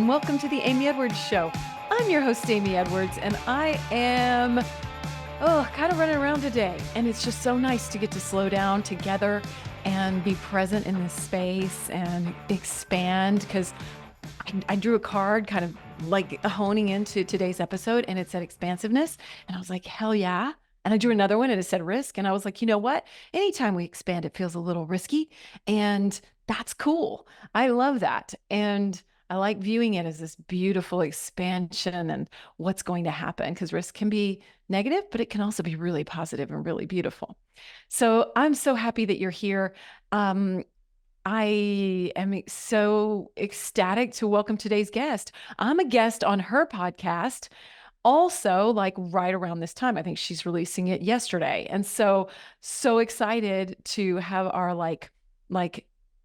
and welcome to the Amy Edwards Show. I'm your host, Amy Edwards, and I am kind of running around today. And it's just so nice to get to slow down together and be present in this space and expand, because I drew a card kind of like honing into today's episode, and it said expansiveness. And I was like, hell yeah. And I drew another one and it said risk. And I was like, you know what? Anytime we expand, it feels a little risky. And that's cool. I love that. And I like viewing it as this beautiful expansion and what's going to happen, because risk can be negative, but it can also be really positive and really beautiful. So I'm so happy that you're here. I am so ecstatic to welcome today's guest. I'm a guest on her podcast, also like right around this time. I think she's releasing it yesterday. And so excited to have our like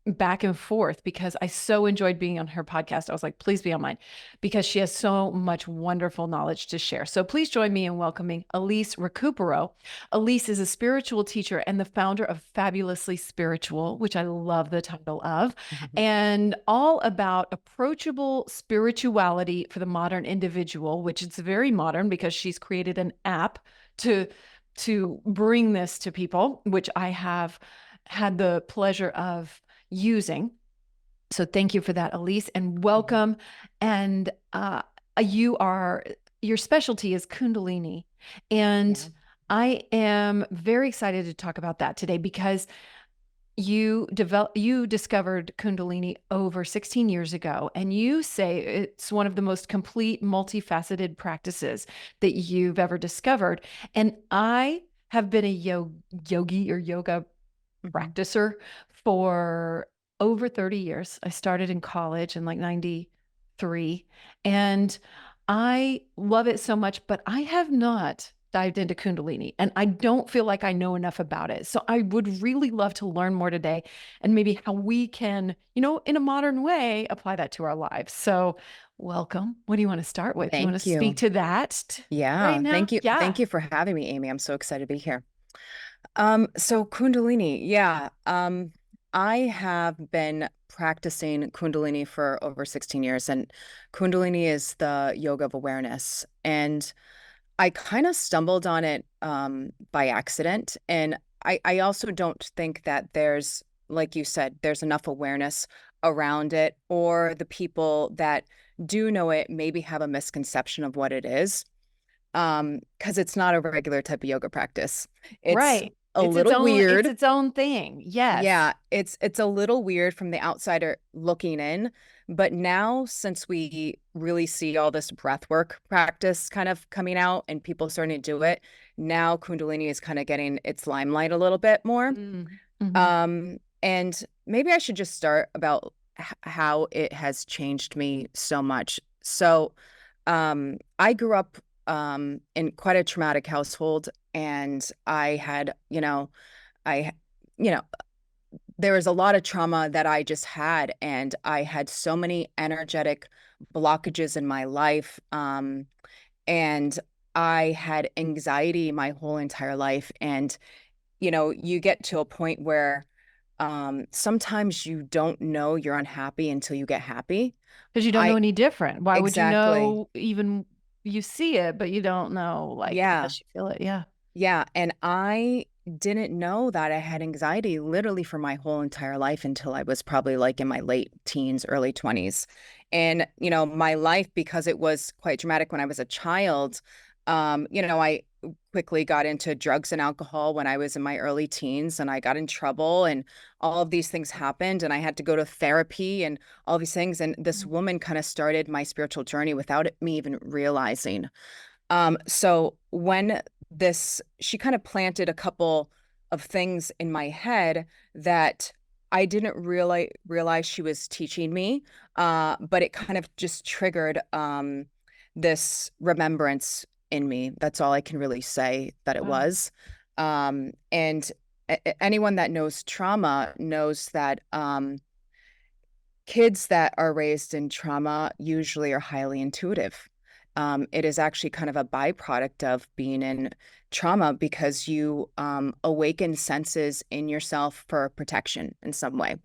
back and forth, because I so enjoyed being on her podcast. I was like, please be on mine, because she has so much wonderful knowledge to share. So please join me in welcoming Elise Recupero. Elise is a spiritual teacher and the founder of Fabulously Spiritual, which I love the title of, and all about approachable spirituality for the modern individual, which is very modern because she's created an app to bring this to people, which I have had the pleasure of using. So thank you for that, Elise, and welcome. And your specialty is Kundalini. And I am very excited to talk about that today, because you discovered Kundalini over 16 years ago, and you say it's one of the most complete, multifaceted practices that you've ever discovered. And I have been a yogi or yoga practicer for over 30 years. I started in college in like 93, and I love it so much, but I have not dived into Kundalini, and I don't feel like I know enough about it. So I would really love to learn more today, and maybe how we can, in a modern way, apply that to our lives. So welcome. What do you want to start with? You want to Thank you. speak to that right now? Thank you. Yeah. Thank you for having me, Amy. I'm so excited to be here. So Kundalini, I have been practicing Kundalini for over 16 years, and Kundalini is the yoga of awareness. And I kind of stumbled on it by accident. And I also don't think that there's, like you said, there's enough awareness around it, or the people that do know it maybe have a misconception of what it is. Because it's not a regular type of yoga practice. It's Right. a It's its little own, it's weird. its own thing. Yes. Yeah, it's a little weird from the outsider looking in. But now, since we really see all this breath work practice kind of coming out and people starting to do it, now Kundalini is kind of getting its limelight a little bit more. Mm-hmm. And maybe I should just start about how it has changed me so much. So, I grew up in quite a traumatic household, and I had, I, you know, there was a lot of trauma that I just had, and I had so many energetic blockages in my life. And I had anxiety my whole entire life. And, you get to a point where sometimes you don't know you're unhappy until you get happy. Because you don't know I any different. Why would you Exactly. know? Even you see it, but you don't know, like, Yeah. unless you feel it. Yeah. Yeah. And I didn't know that I had anxiety literally for my whole entire life until I was probably like in my late teens, early 20s. And, my life, because it was quite dramatic when I was a child, I quickly got into drugs and alcohol when I was in my early teens, and I got in trouble, and all of these things happened, and I had to go to therapy and all these things. And this woman kind of started my spiritual journey without me even realizing. So when she kind of planted a couple of things in my head that I didn't realize she was teaching me, but it kind of just triggered this remembrance in me. That's all I can really say that it Wow. was. And anyone that knows trauma knows that kids that are raised in trauma usually are highly intuitive. It is actually kind of a byproduct of being in trauma, because you awaken senses in yourself for protection in some way.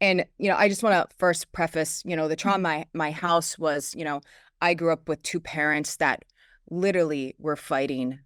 And, I just want to first preface, the trauma, my house was, I grew up with two parents that literally were fighting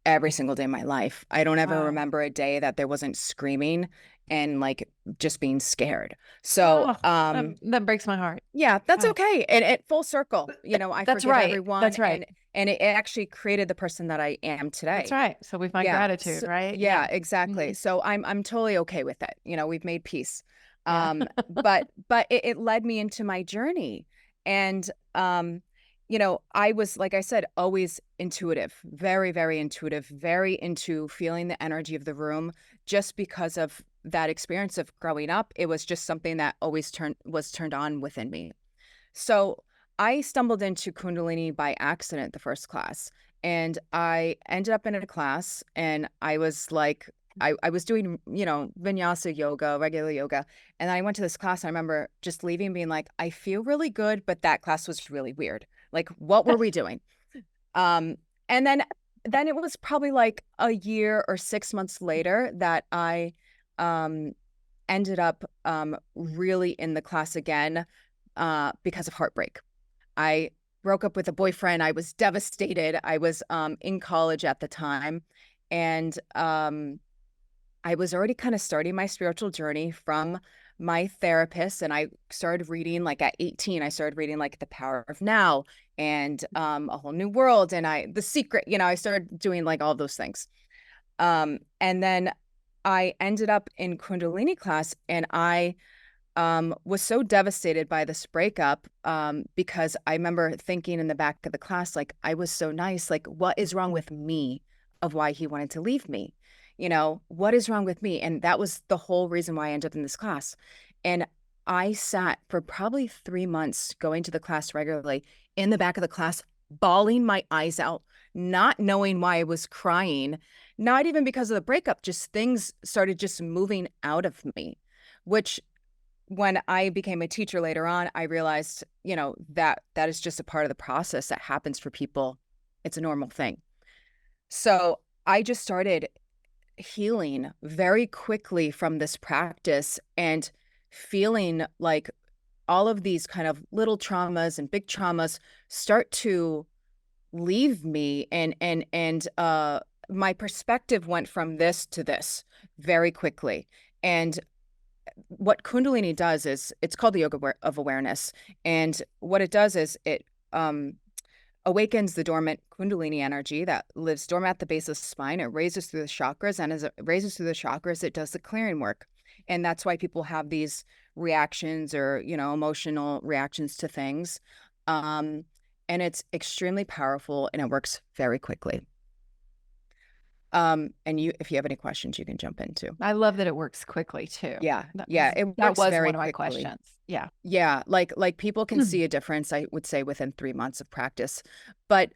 every single day of my life. I don't ever Wow. remember a day that there wasn't screaming and like just being scared. So, Oh, that breaks my heart. yeah, that's God. okay. And at full circle, I That's forgive right. everyone, That's right. and it actually created the person that I am That's today. right. So we find Yeah. gratitude, So, right? yeah, Yeah. exactly. Hmm. So I'm totally okay with it. We've made peace. Yeah. But it led me into my journey. And I was, like I said, always intuitive, very, very intuitive, very into feeling the energy of the room just because of that experience of growing up. It was just something that always was turned on within me. So I stumbled into Kundalini by accident the first class. And I ended up in a class and I was like, I was doing, vinyasa yoga, regular yoga. And I went to this class. I remember just leaving being like, I feel really good, but that class was really weird. Like, what were we doing? Um, and then it was probably like a year or 6 months later that I um ended up really in the class again because of heartbreak. I broke up with a boyfriend. I was devastated. I was in college at the time. And I was already kind of starting my spiritual journey from my therapist. And I started reading, like at 18, I started reading like The Power of Now and A Whole New World. And The Secret, I started doing like all those things. And then I ended up in Kundalini class and I was so devastated by this breakup because I remember thinking in the back of the class, like, I was so nice. Like, what is wrong with me of why he wanted to leave me? What is wrong with me? And that was the whole reason why I ended up in this class. And I sat for probably 3 months going to the class regularly in the back of the class, bawling my eyes out, not knowing why I was crying, not even because of the breakup, just things started just moving out of me, which when I became a teacher later on, I realized, that is just a part of the process that happens for people. It's a normal thing. So I just started healing very quickly from this practice and feeling like all of these kind of little traumas and big traumas start to leave me and my perspective went from this to this very quickly. And what Kundalini does is it's called the yoga of awareness. And what it does is it awakens the dormant Kundalini energy that lives dormant at the base of the spine. It raises through the chakras. And as it raises through the chakras, it does the clearing work. And that's why people have these reactions or, emotional reactions to things. Um, and it's extremely powerful and it works very quickly. And if you have any questions, you can jump in too. I love that it works quickly too. Yeah. That Yeah. It that works was very one of my quickly. questions. Yeah. Yeah, like people can see a difference, I would say, within 3 months of practice, but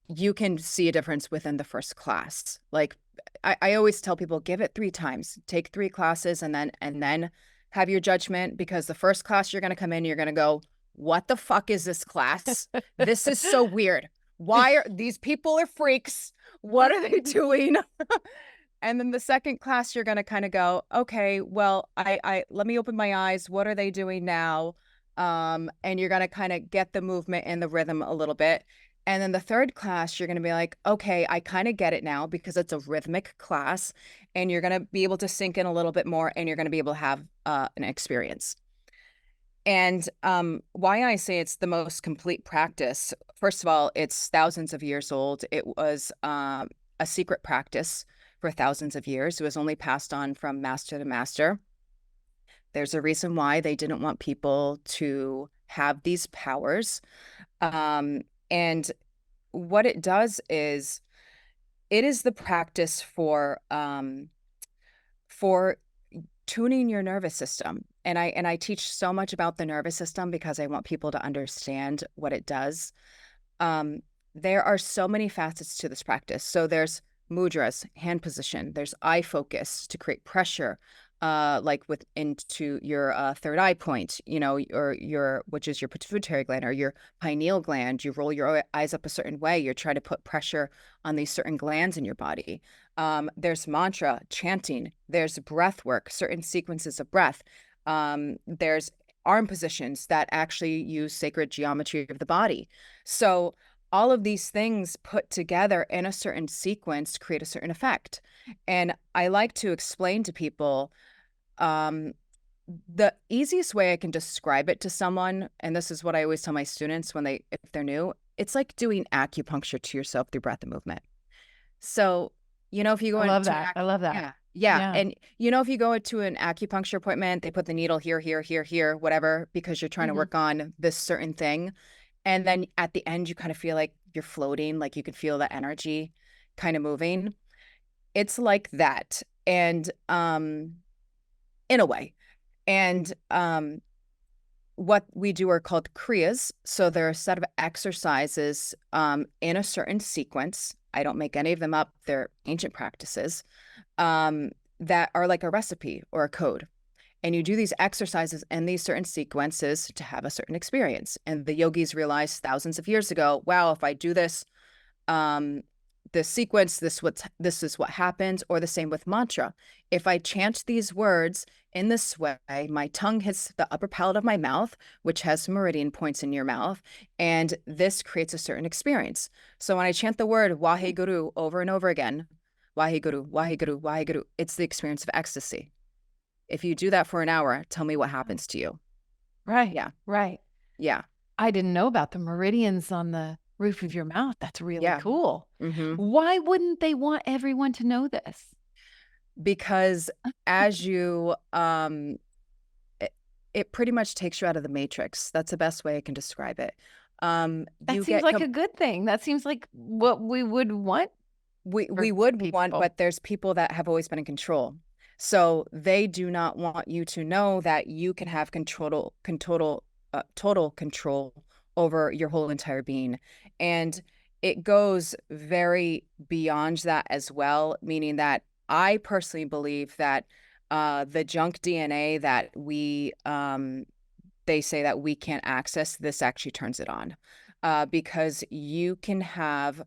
you can see a difference within the first class. Like I always tell people, give it 3 times, take 3 classes, and then have your judgment, because the first class you're gonna come in, you're gonna go, what the fuck is this class? This is so weird. Why are these people are freaks? What are they doing? And then the second class, you're going to kind of go, okay, well, I let me open my eyes. What are they doing now? And you're going to kind of get the movement and the rhythm a little bit. And then the third class, you're going to be like, okay, I kind of get it now because it's a rhythmic class, and you're going to be able to sink in a little bit more, and you're going to be able to have an experience. And why I say it's the most complete practice, first of all, it's thousands of years old. It was a secret practice for thousands of years. It was only passed on from master to master. There's a reason why they didn't want people to have these powers. And what it does is it is the practice for tuning your nervous system. And I teach so much about the nervous system because I want people to understand what it does. Um, there are so many facets to this practice. So there's mudras, hand position. There's eye focus to create pressure, like with into your third eye point, or which is your pituitary gland or your pineal gland. You roll your eyes up a certain way. You're trying to put pressure on these certain glands in your body. There's mantra, chanting. There's breath work, certain sequences of breath. There's arm positions that actually use sacred geometry of the body. So all of these things put together in a certain sequence create a certain effect. And I like to explain to people, um, the easiest way I can describe it to someone, and this is what I always tell my students if they're new, it's like doing acupuncture to yourself through breath and movement. So, if you go I love into that. I love that. yeah, yeah. Yeah. And if you go into an acupuncture appointment, they put the needle here, here, here, here, whatever, because you're trying to Hmm. work on this certain thing. And then at the end, you kind of feel like you're floating, like you can feel the energy kind of moving. It's like that. And in a way. And what we do are called kriyas. So they're a set of exercises in a certain sequence. I don't make any of them up. They're ancient practices that are like a recipe or a code. And you do these exercises in these certain sequences to have a certain experience. And the yogis realized thousands of years ago, wow, if I do um, this sequence, this is what happens, or the same with mantra. If I chant these words in this way, my tongue hits the upper palate of my mouth, which has meridian points in your mouth, and this creates a certain experience. So when I chant the word Waheguru over and over again, Waheguru, Waheguru, Waheguru, it's the experience of ecstasy. If you do that for an hour, tell me what happens to you. Right. Yeah, Right. yeah, I didn't know about the meridians on the roof of your mouth. That's really yeah. cool. Hmm. Why wouldn't they want everyone to know this? Because as you it, it pretty much takes you out of the matrix. That's the best way I can describe it. That You seems get like a good thing. That seems like what we would want we for would want, people. but there's people that have always been in control. So they do not want you to know that you can have total control over your whole entire being. And it goes very beyond that as well, meaning that I personally believe that the junk DNA that they say that we can't access, this actually turns it on. Because you can have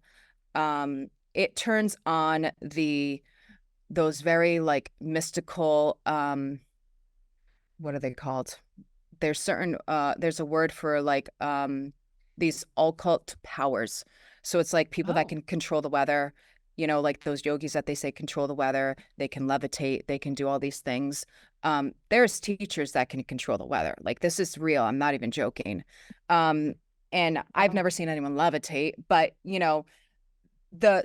it turns on those very like mystical, what are they called? There's a word for like these occult powers. So it's like people that Oh. can control the weather, like those yogis that they say control the weather, they can levitate, they can do all these things. There's teachers that can control the weather. Like this is real. I'm not even joking. Um, and I've Wow. never seen anyone levitate, but the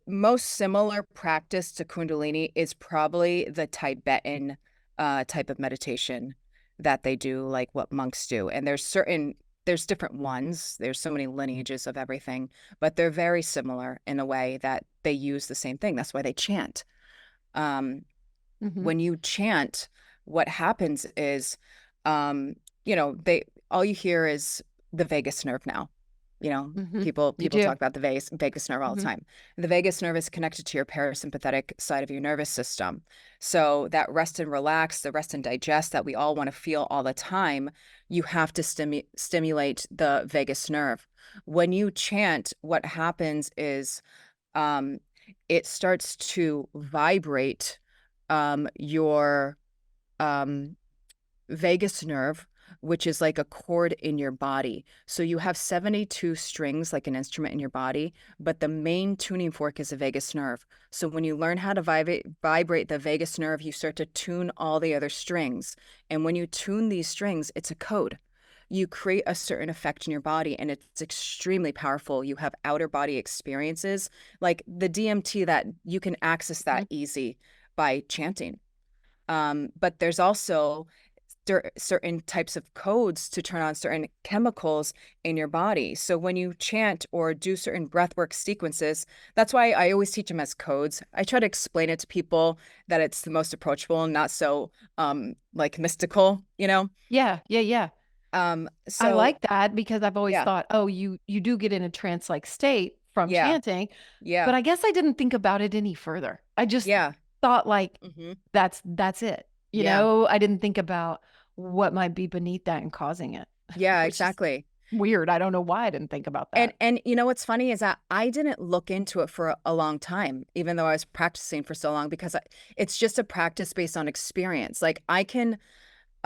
most similar practice to Kundalini is probably the Tibetan type of meditation that they do, like what monks do. And there's different ones. There's so many lineages of everything, but they're very similar in a way that they use the same thing. That's why they chant. Um, Hmm. when you chant, what happens is, they all you hear is the vagus nerve now. Hmm. You People do. talk about the vagus nerve all the Hmm. time. The vagus nerve is connected to your parasympathetic side of your nervous system. So that rest and relax, the rest and digest that we all want to feel all the time, you have to stimulate the vagus nerve. When you chant, what happens is um, it starts to vibrate your um, vagus nerve, which is like a chord in your body. So you have 72 strings like an instrument in your body, but the main tuning fork is the vagus nerve. So when you learn how to vibrate the vagus nerve, you start to tune all the other strings. And when you tune these strings, it's a code. You create a certain effect in your body and it's extremely powerful. You have outer body experiences like the DMT that you can access that Hmm. easy by chanting. But there's also certain types of codes to turn on certain chemicals in your body. So when you chant or do certain breathwork sequences, that's why I always teach them as codes. I try to explain it to people that it's the most approachable and not so like mystical. Yeah. Yeah. Yeah. I So like that because I've always yeah, thought, oh, you do get in a trance like state from yeah, chanting, yeah, but I guess I didn't think about it any further. I just yeah, thought like hmm, that's it. yeah, I didn't think about what might be beneath that and causing it, yeah, which is exactly. weird. I don't know why I didn't think about And that. what's funny is that I didn't look into it for a long time, even though I was practicing for so long, because it's just a practice based on experience. Like I can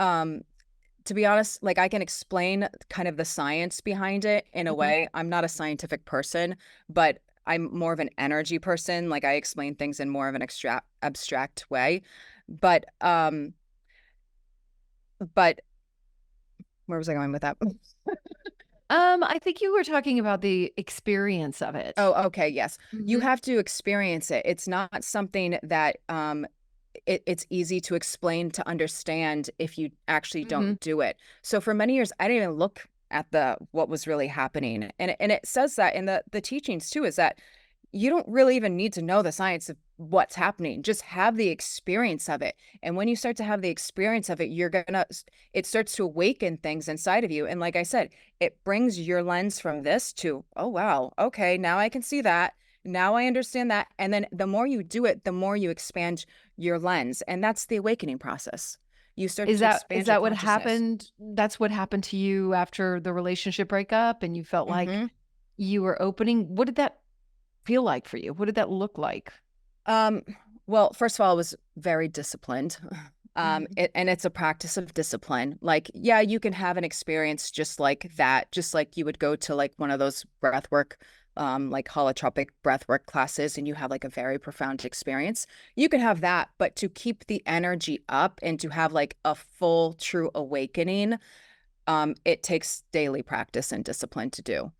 Um, to be honest, like I can explain kind of the science behind it in a Mhm. way. I'm not a scientific person, but I'm more of an energy person. Like I explain things in more of an abstract way. But but where was I going with that? I think you were talking about the experience of it. Oh, okay, yes. You Mhm. have to experience it. It's not something that it's easy to explain to understand if you actually Mhm. don't do it. So for many years, I didn't even look at the what was really happening. And it says that in the teachings too, is that you don't really even need to know the science of what's happening. Just have the experience of it. And when you start to have the experience of it, it starts to awaken things inside of you. And like I said, it brings your lens from this to, oh, wow, okay, now I can see that. Now I understand that. And then the more you do it, the more you expand your lens. And that's the awakening process. You start to Is expand your that what consciousness. happened? That's what happened to you after the relationship breakup and you felt like Hmm. you were opening? What did that feel like for you? What did that look like? Um, well, first of all, I was very disciplined. Mhm. And it's a practice of discipline. Like, yeah, you can have an experience just like that, just like you would go to like one of those breath work, like holotropic breath work classes, and you have like a very profound experience. You can have that, but to keep the energy up and to have like a full, true awakening, it takes daily practice and discipline to do.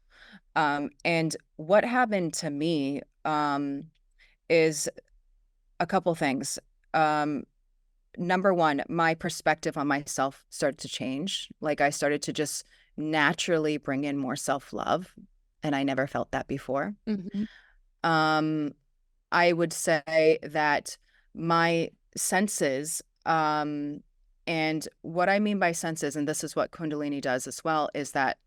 And what happened to me, is a couple things. Um, Number one, my perspective on myself started to change. Like I started to just naturally bring in more self-love, and I never felt that before. Mhm. Um, I would say that my senses, and what I mean by senses, and this is what Kundalini does as well, is that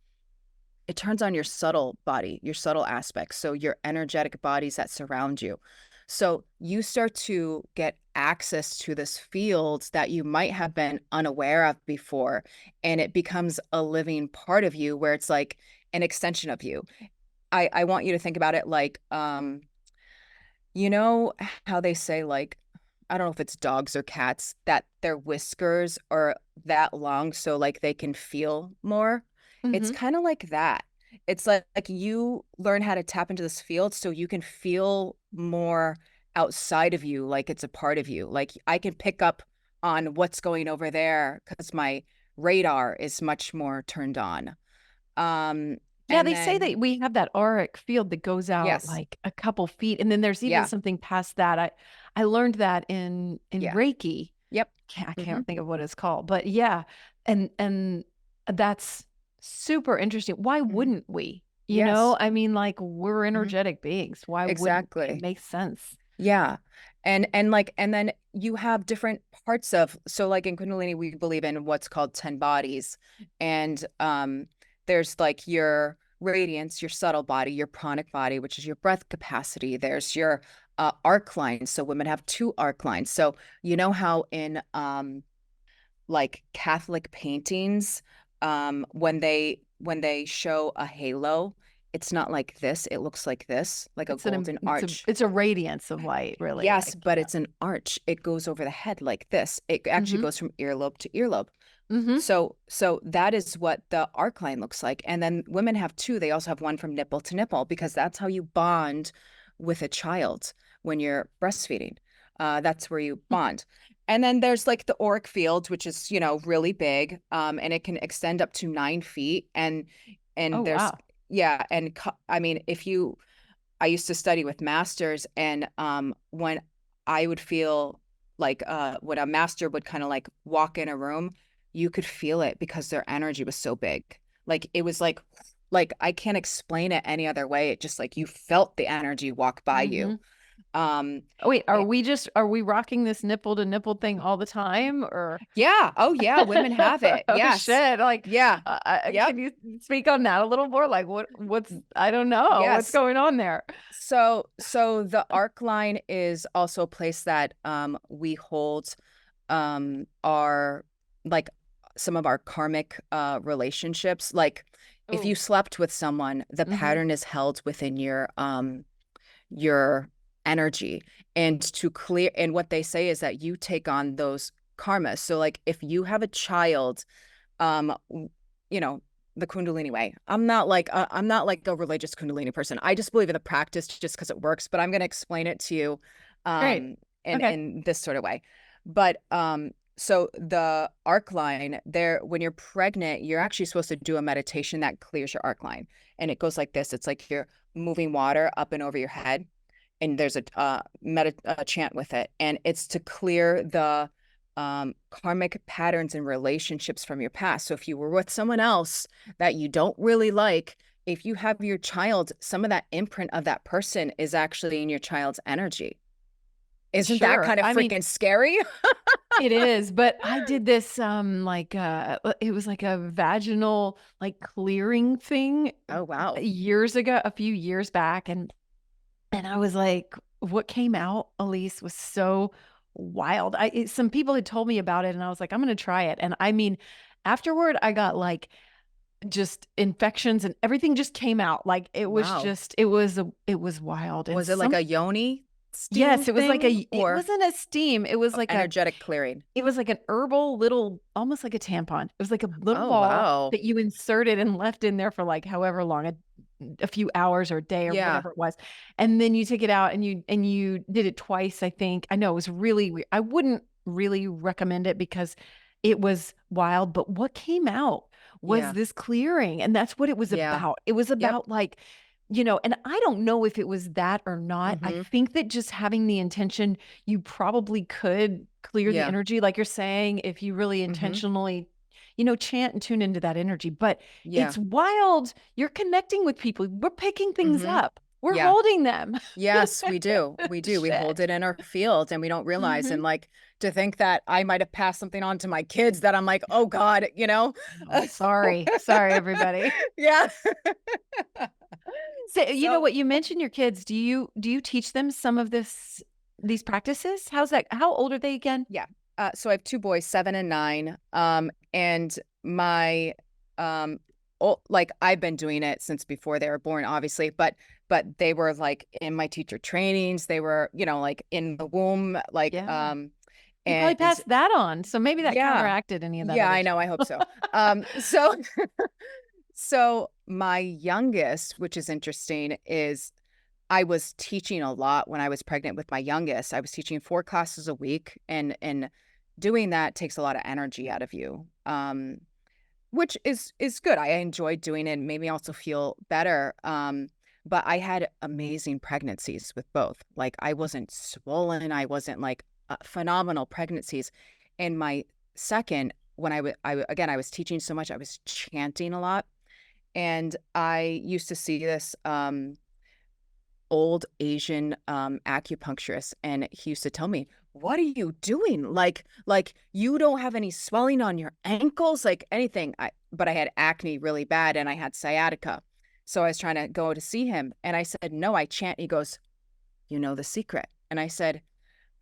it turns on your subtle body, your subtle aspects. So your energetic bodies that surround you. So you start to get access to this field that you might have been unaware of before. And it becomes a living part of you where it's like an extension of you. I want you to think about it like, you know how they say, like, I don't know if it's dogs or cats, that their whiskers are that long so like they can feel more? It's Mhm. kind of like that. It's like you learn how to tap into this field so you can feel more outside of you, like it's a part of you. Like I can pick up on what's going over there because my radar is much more turned on. Um, Yeah, and they say then that we have that auric field that goes out yes, like a couple feet, and then there's even yeah, something past that. I learned that in yeah, Reiki. yep. I Hmm. can't think of what it's called, but yeah, and that's super interesting. Why Hmm. wouldn't we? You know, Yes. I mean, like we're Hmm. energetic beings. Why wouldn't we? It Exactly. makes sense. Yeah. And like and then you have different parts of, so like in Kundalini we believe in what's called 10 bodies. And there's like your radiance, your subtle body, your pranic body, which is your breath capacity. There's your arc lines. So women have two arc lines. So you know how in like Catholic paintings, when they show a halo, it's not like this, it looks like this, like a golden arch. It's a radiance of light, really. Yes, Like, but yeah. it's an arch. It goes over the head like this. It actually Mm-hmm. goes from earlobe to earlobe. Mm-hmm. So that is what the arc line looks like. And then women have two. They also have one from nipple to nipple because that's how you bond with a child when you're breastfeeding. That's where you bond. And then there's like the auric field, which is, really big, and it can extend up to 9 feet. Oh, And there's, wow. yeah, and I mean, I used to study with masters, and when I would feel like when a master would kind of like walk in a room, you could feel it because their energy was so big. Like it was like I can't explain it any other way. It just like you felt the energy walk by Mm-hmm. you. Um, Oh, wait, it- are we rocking this nipple to nipple thing all the time or yeah. Oh yeah. Women have it. oh Yes. shit, like Yeah. Yep. can you speak on that a little more? Like what's I don't know what's Yes. going on there. So the arc line is also a place that we hold our like some of our karmic relationships. Like if you Oh. slept with someone, the Mm-hmm. pattern is held within your energy. And to clear, and what they say is that you take on those karma. So like if you have a child, um, you know, the Kundalini way. I'm not like a religious Kundalini person. I just believe in the practice just because it works, but I'm going to explain it to you Great. Okay. in this sort of way. But so the arc line there, when you're pregnant, you're actually supposed to do a meditation that clears your arc line. And it goes like this. It's like you're moving water up and over your head, and there's a chant with it, and it's to clear the karmic patterns and relationships from your past. So if you were with someone else that you don't really like, if you have your child, some of that imprint of that person is actually in your child's energy. Isn't that Sure. kind of I mean, freaking scary? it is, but I did this it was like a vaginal like clearing thing Oh, wow. years ago, a few years back, and I was like, what came out, Elise, was so wild. Some people had told me about it, and I was like, I'm going to try it. And I mean, afterward, I got like just infections and everything just came out. Like Wow. it was wild. And Was it like some, a yoni steam yes, it was like thing it or wasn't a steam. energetic clearing? It was like an herbal little, almost like a tampon. It was like a little Oh, ball wow. that you inserted and left in there for like however long, a few hours or a day or Yeah. whatever it was. And then you take it out and you did it twice, I think. I know it was really weird. I wouldn't really recommend it because it was wild, but what came out was Yeah. this clearing. And that's what it was Yeah. about. It was Yep. about like, and I don't know if it was that or not. I Mm-hmm. think that just having the intention, you probably could clear the Yeah. energy, like you're saying, if you really Mm-hmm. intentionally, chant and tune into that energy. But Yeah. it's wild. You're connecting with people. We're picking things Mm-hmm. up. We're Yeah. holding them. Yes, we do. We do. We hold Shit. it in our field and we don't realize. And Hmm. like to think that I might have passed something on to my kids that I'm like, oh God, you know? Oh, sorry. Sorry, everybody. Yeah. So, So what you mentioned your kids, do you teach them some of these practices? How's that? How old are they again? yeah. So I have two boys, 7 and 9. And my like I've been doing it since before they were born, obviously, but they were like in my teacher trainings. They were, like in the womb, like Yeah. You probably and passed that on. So maybe that yeah. counteracted any of that Yeah, other I know. I stuff. hope so. So so my youngest, which is interesting, is I was teaching a lot when I was pregnant with my youngest. I was teaching 4 classes a week, and doing that takes a lot of energy out of you. Which is good. I enjoyed doing it, and made me also feel better. But I had amazing pregnancies with both. Like I wasn't swollen. I wasn't like phenomenal pregnancies. And my second, when again, I was teaching so much, I was chanting a lot. And I used to see this old Asian acupuncturist, and he used to tell me, "What are you doing? Like you don't have any swelling on your ankles, like anything." But I had acne really bad, and I had sciatica, so I was trying to go to see him, and I said, "No, I chant." He goes, "You know the secret?" And I said,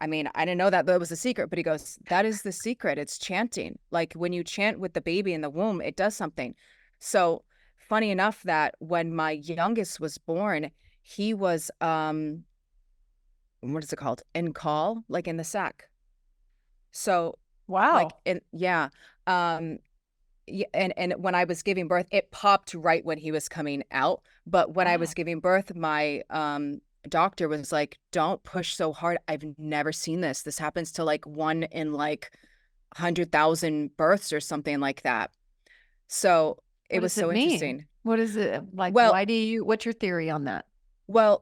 "I mean, I didn't know that was a secret," but he goes, "That is the secret. It's chanting. Like when you chant with the baby in the womb, it does something." So funny enough that when my youngest was born, he was what is it called? In call, like in the sack. So like Wow. in yeah. Yeah, and when I was giving birth, it popped right when he was coming out. But when I Ah, was giving birth, my doctor was like, "Don't push so hard. I've never seen this. This happens to like one in like 100,000 births or something like that." So it what was does it so mean? interesting. What is it like? Well, What's your theory on that?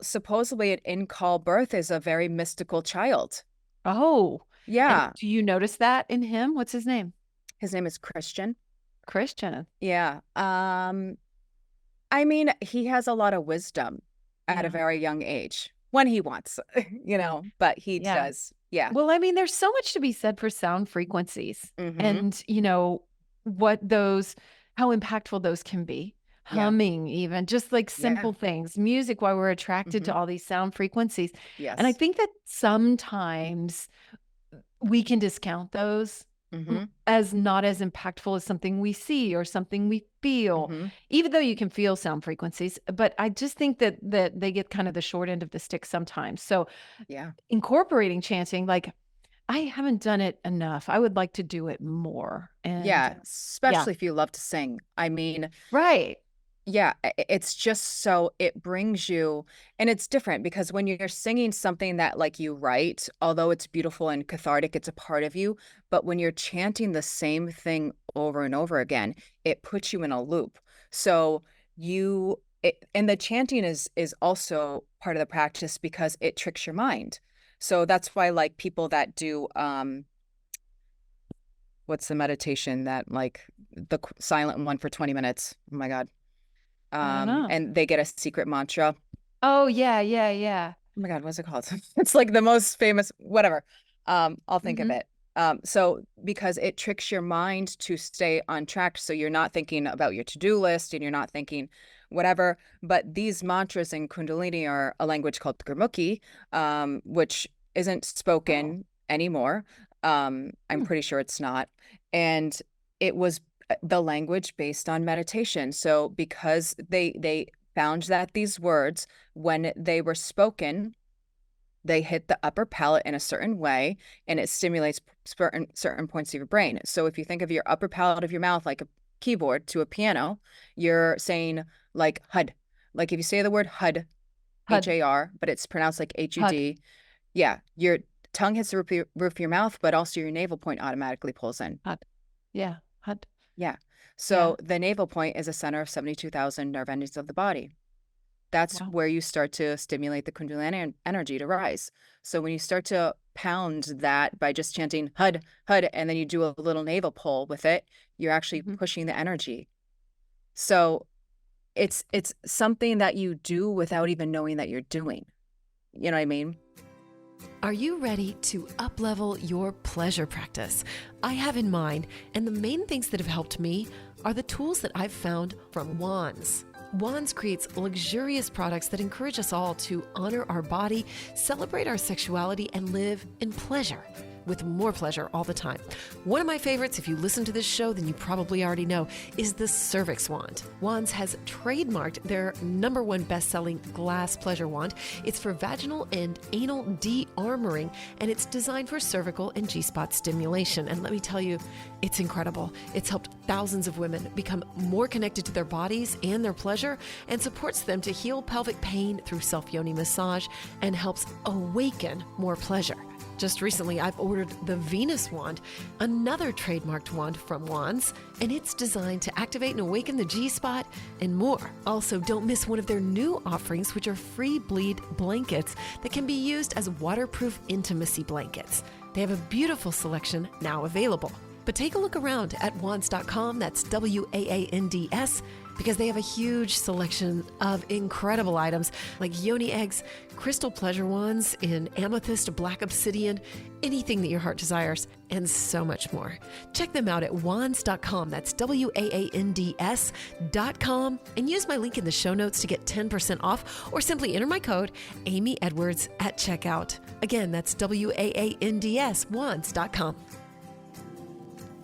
supposedly an in-call birth is a very mystical child. Oh, and Yeah. do you notice that in him? What's his name? His name is Christian. Christian. Yeah. I mean, he has a lot of wisdom at a Yeah. very young age when he wants, but he Yeah. does. Yeah. Well, I mean, there's so much to be said for sound frequencies Mm-hmm. and, what those, how impactful those can be. Yeah. Humming, even just like Yeah. simple things, music, why we're attracted Mm-hmm. to all these sound frequencies. And I Yes. think that sometimes we can discount those Mm-hmm. as not as impactful as something we see or something we feel, Mm-hmm. even though you can feel sound frequencies. But I just think that they get kind of the short end of the stick sometimes. So Yeah. incorporating chanting, like I haven't done it enough. I would like to do it more. And Yeah, yeah, especially if you love to sing. I mean, right. yeah, it's just so it brings you, and it's different because when you're singing something that like you write, although it's beautiful and cathartic, it's a part of you. But when you're chanting the same thing over and over again, it puts you in a loop. So and the chanting is also part of the practice because it tricks your mind. So that's why like people that do what's the meditation that like the silent one for 20 minutes. Oh my God. I don't know. And they get a secret mantra. Oh, yeah, yeah, yeah. Oh my God, what's it called? It's like the most famous, whatever. I'll think of Hmm. it. So because it tricks your mind to stay on track. So you're not thinking about your to-do list and you're not thinking whatever. But these mantras in Kundalini are a language called Gurmukhi, which isn't Oh. spoken anymore. I'm Hmm. pretty sure it's not. And it was the language based on meditation. So because they found that these words, when they were spoken, they hit the upper palate in a certain way and it stimulates certain points of your brain. So if you think of your upper palate of your mouth like a keyboard to a piano, you're saying like HUD. Like if you say the word HUD, HUD, HAR, but it's pronounced like HUD, HUD, yeah, your tongue hits the roof of your mouth, but also your navel point automatically pulls in. HUD. Yeah, HUD. Yeah. Yeah. So the navel point is a center of 72,000 nerve endings of the body. That's Wow. where you start to stimulate the Kundalini energy to rise. So when you start to pound that by just chanting HUD, HUD, and then you do a little navel pull with it, you're actually Hmm. pushing the energy. So it's something that you do without even knowing that you're doing. You know what I mean? Are you ready to uplevel your pleasure practice? I have in mind, and the main things that have helped me are the tools that I've found from Wands. Wands creates luxurious products that encourage us all to honor our body, celebrate our sexuality, and live in pleasure. With more pleasure all the time. One of my favorites, if you listen to this show, then you probably already know, is the Cervix Wand. Wands has trademarked their #1 best-selling glass pleasure wand. It's for vaginal and anal de-armoring, and it's designed for cervical and G-spot stimulation. And let me tell you, it's incredible. It's helped thousands of women become more connected to their bodies and their pleasure, and supports them to heal pelvic pain through self-yoni massage, and helps awaken more pleasure. Just recently, I've ordered the Venus wand, another trademarked wand from Wands, and it's designed to activate and awaken the G-spot and more. Also, don't miss one of their new offerings, which are free bleed blankets that can be used as waterproof intimacy blankets. They have a beautiful selection now available. But take a look around at wands.com, that's WAANDS, because they have a huge selection of incredible items like yoni eggs, crystal pleasure wands in amethyst, black obsidian, anything that your heart desires, and so much more. Check them out at wands.com, that's WAANDS.com, and use my link in the show notes to get 10% off, or simply enter my code Amy Edwards at checkout. Again, that's WAANDS, wands.com.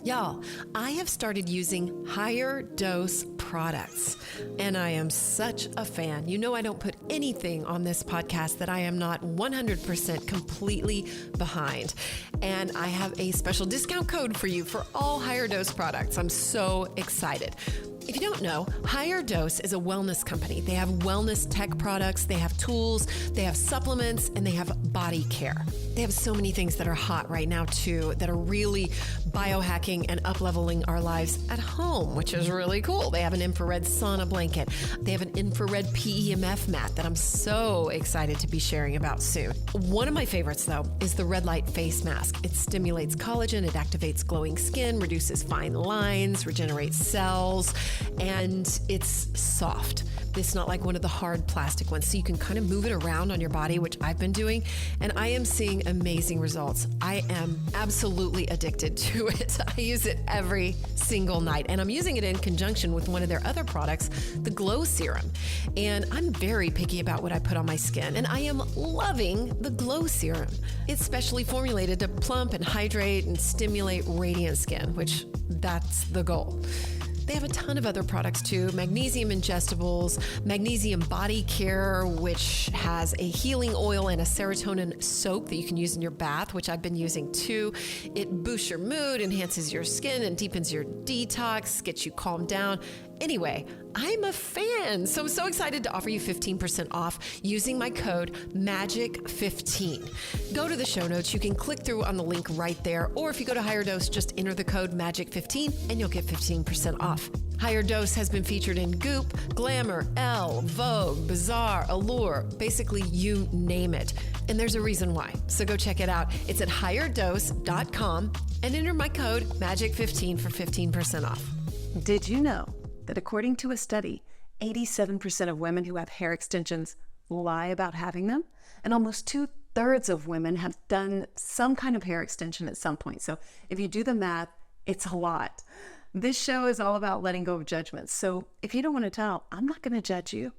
Y'all, I have started using higher dose products, and I am such a fan. You know, I don't put anything on this podcast that I am not 100% completely behind. And I have a special discount code for you for all higher dose products. I'm so excited. If you don't know, Higher Dose is a wellness company. They have wellness tech products, they have tools, they have supplements, and they have body care. They have so many things that are hot right now too, that are really biohacking and up-leveling our lives at home, which is really cool. They have an infrared sauna blanket. They have an infrared PEMF mat that I'm so excited to be sharing about soon. One of my favorites though is the red light face mask. It stimulates collagen, it activates glowing skin, reduces fine lines, regenerates cells, and it's soft. It's not like one of the hard plastic ones, so you can kind of move it around on your body, which I've been doing, and I am seeing amazing results. I am absolutely addicted to it. I use it every single night, and I'm using it in conjunction with one of their other products, the Glow Serum. And I'm very picky about what I put on my skin, and I am loving the Glow Serum. It's specially formulated to plump and hydrate and stimulate radiant skin, which that's the goal. They have a ton of other products too. Magnesium ingestibles, magnesium body care, which has a healing oil and a serotonin soap that you can use in your bath, which I've been using too. It boosts your mood, enhances your skin, and deepens your detox, gets you calmed down. Anyway, I'm a fan, so I'm so excited to offer you 15% off using my code MAGIC15. Go to the show notes. You can click through on the link right there, or if you go to Higher Dose, just enter the code MAGIC15 and you'll get 15% off. Higher Dose has been featured in Goop, Glamour, Elle, Vogue, Bazaar, Allure, basically you name it. And there's a reason why. So go check it out. It's at higherdose.com and enter my code MAGIC15 for 15% off. Did you know that according to a study, 87% of women who have hair extensions lie about having them? And almost 2/3 of women have done some kind of hair extension at some point. So if you do the math, it's a lot. This show is all about letting go of judgments. So if you don't want to tell, I'm not going to judge you.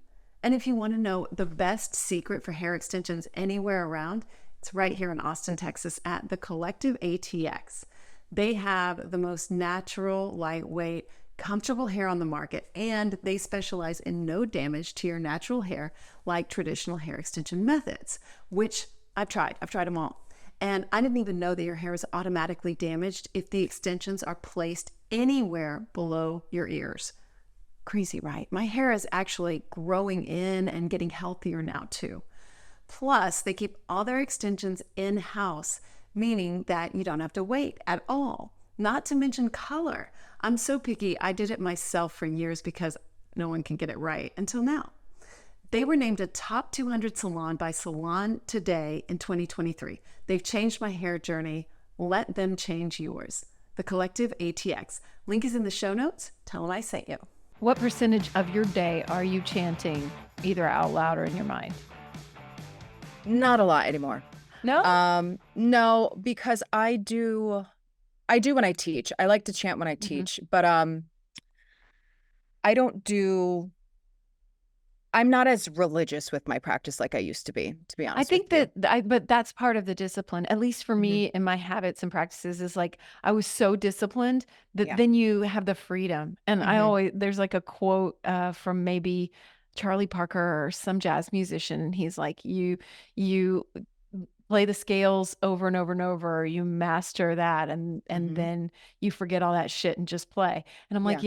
And if you want to know the best secret for hair extensions anywhere around, it's right here in Austin, Texas at the Collective ATX. They have the most natural, lightweight, comfortable hair on the market, and they specialize in no damage to your natural hair like traditional hair extension methods, which I've tried them all. And I didn't even know that your hair is automatically damaged if the extensions are placed anywhere below your ears. Crazy, right? My hair is actually growing in and getting healthier now too. Plus, they keep all their extensions in-house, meaning that you don't have to wait at all. Not to mention color. I'm so picky, I did it myself for years because no one can get it right until now. They were named a top 200 salon by Salon Today in 2023. They've changed my hair journey. Let them change yours. The Collective ATX. Link is in the show notes. Tell them I sent you. What percentage of your day are you chanting either out loud or in your mind? Not a lot anymore. No? No, because I do when I teach. I like to chant when I teach, but I'm not as religious with my practice like I used to be honest. I think but that's part of the discipline, at least for me in my habits and practices, is like I was so disciplined that then you have the freedom. And there's like a quote from maybe Charlie Parker or some jazz musician. And he's like, you play the scales over and over and over, you master that. And then you forget all that shit and just play. And I'm like,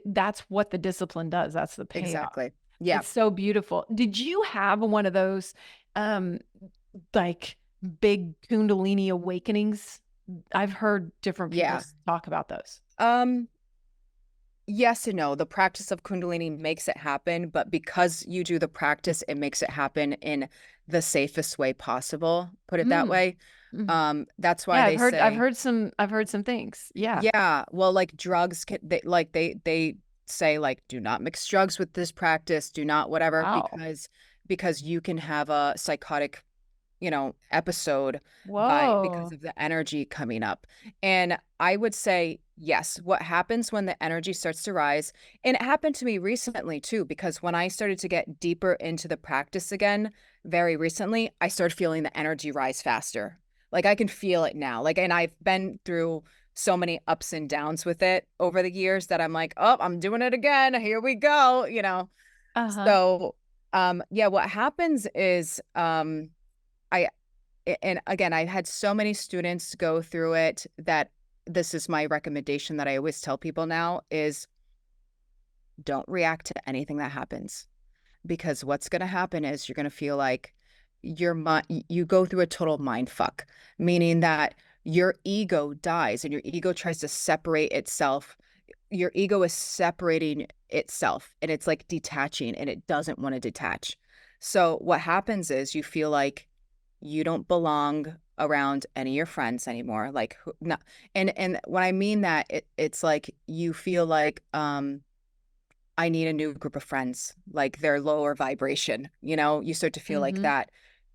that's what the discipline does. That's the payoff. Exactly. Yeah. It's so beautiful. Did you have one of those, like big Kundalini awakenings? I've heard different people talk about those. Yes and no. The practice of Kundalini makes it happen, but because you do the practice, it makes it happen in the safest way possible. Put it that way. That's why I've heard some things. Yeah. Yeah. Well, like drugs, they say like, do not mix drugs with this practice. Do not whatever, because you can have a psychotic, episode because of the energy coming up. And I would say, yes, what happens when the energy starts to rise, and it happened to me recently too, because when I started to get deeper into the practice again, very recently, I started feeling the energy rise faster. Like I can feel it now. And I've been through so many ups and downs with it over the years that I'm like, oh, I'm doing it again. Here we go. So, what happens is, and again, I've had so many students go through it that this is my recommendation that I always tell people now is don't react to anything that happens, because what's going to happen is you're going to feel like you go through a total mind fuck, meaning that your ego dies and your ego tries to separate itself. Your ego is separating itself and it's like detaching, and it doesn't want to detach. So what happens is you feel like you don't belong around any of your friends anymore. And when I mean that, it's like you feel like I need a new group of friends, like they're lower vibration. You start to feel like that.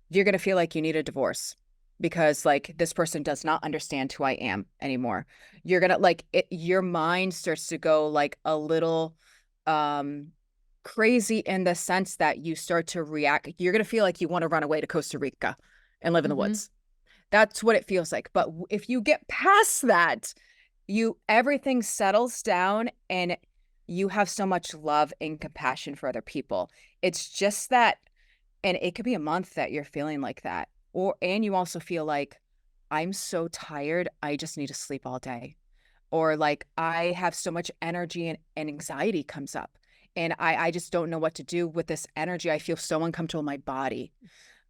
You're going to feel like you need a divorce because like this person does not understand who I am anymore. You're going to your mind starts to go like a little crazy in the sense that you start to react. You're going to feel like you want to run away to Costa Rica and live in the woods. That's what it feels like. But if you get past that, everything settles down and you have so much love and compassion for other people. It's just that, and it could be a month that you're feeling like that. And you also feel like, I'm so tired, I just need to sleep all day. Or like, I have so much energy and anxiety comes up. And I just don't know what to do with this energy. I feel so uncomfortable in my body.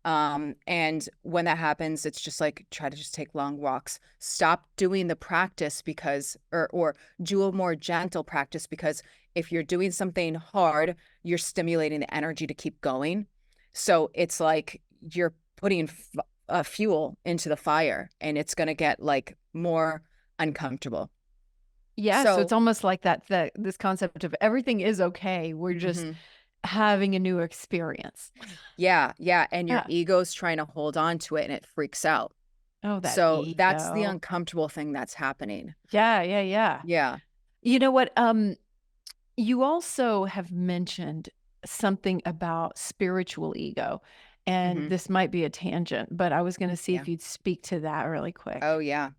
And when that happens, it's just like, try to just take long walks. Stop doing the practice because, or do a more gentle practice, because if you're doing something hard, you're stimulating the energy to keep going. So it's like you're putting fuel into the fire, and it's going to get like more uncomfortable. Yeah, so it's So, almost like this concept of everything is okay. We're just mhm. having a new experience. Yeah, yeah. And your Yeah. ego's trying to hold on to it and it freaks out. Oh, that So that's the ego. uncomfortable thing that's happening. Yeah, yeah, yeah. Yeah. You know what? You also have mentioned something about spiritual ego, and Hmm. this might be a tangent, but I was going to see Yeah. if you'd speak to that really quick. Oh, yeah.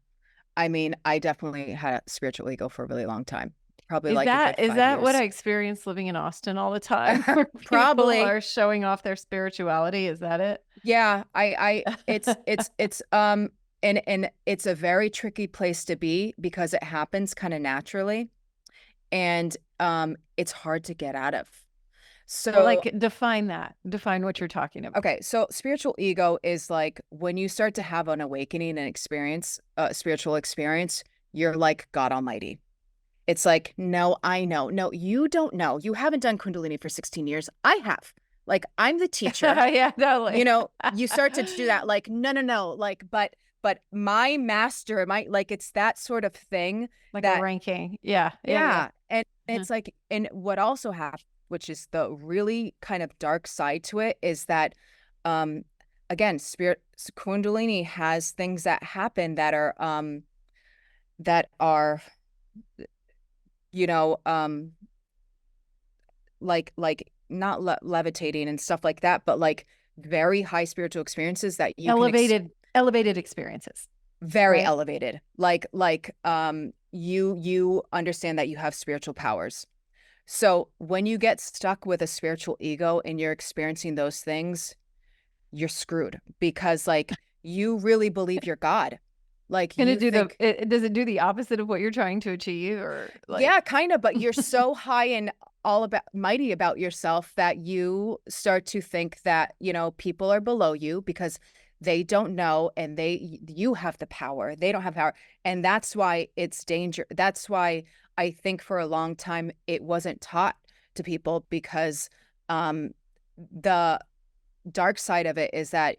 I mean, I definitely had a spiritual ego for a really long time, probably Is like a that good is five that what I years. experience living in Austin all the time, where people Probably. are showing off their spirituality? Is that it? Yeah. And it's a very tricky place to be because it happens kind of naturally, and it's hard to get out of. So, Like, define that. Define what you're talking about. okay, so spiritual ego is like when you start to have an awakening and experience, spiritual experience, you're like God Almighty. It's like, no, I know. No, you don't know. You haven't done Kundalini for 16 years. I have. Like, I'm the teacher. Yeah, You totally. know, you start to do that. Like, no, no, no. Like, but my master, like, it's that sort of thing Like a that, ranking. Yeah, yeah, yeah. yeah. And Mhm. it's like, and what also happens, which is the really kind of dark side to it, is that, um, again, Kundalini has things that happen that are, you know, like not levitating and stuff like that, but like very high spiritual experiences that you can Elevated experiences, very right? elevated. You understand that you have spiritual powers. So when you get stuck with a spiritual ego and you're experiencing those things, you're screwed because like you really believe you're God. Like Can it you do think, does it do the opposite of what you're trying to achieve, or like yeah, kind of, but you're so high and all about mighty about yourself that you start to think that, people are below you because they don't know, and you have the power. They don't have power. And that's why it's danger. That's why I think for a long time it wasn't taught to people, because the dark side of it is that,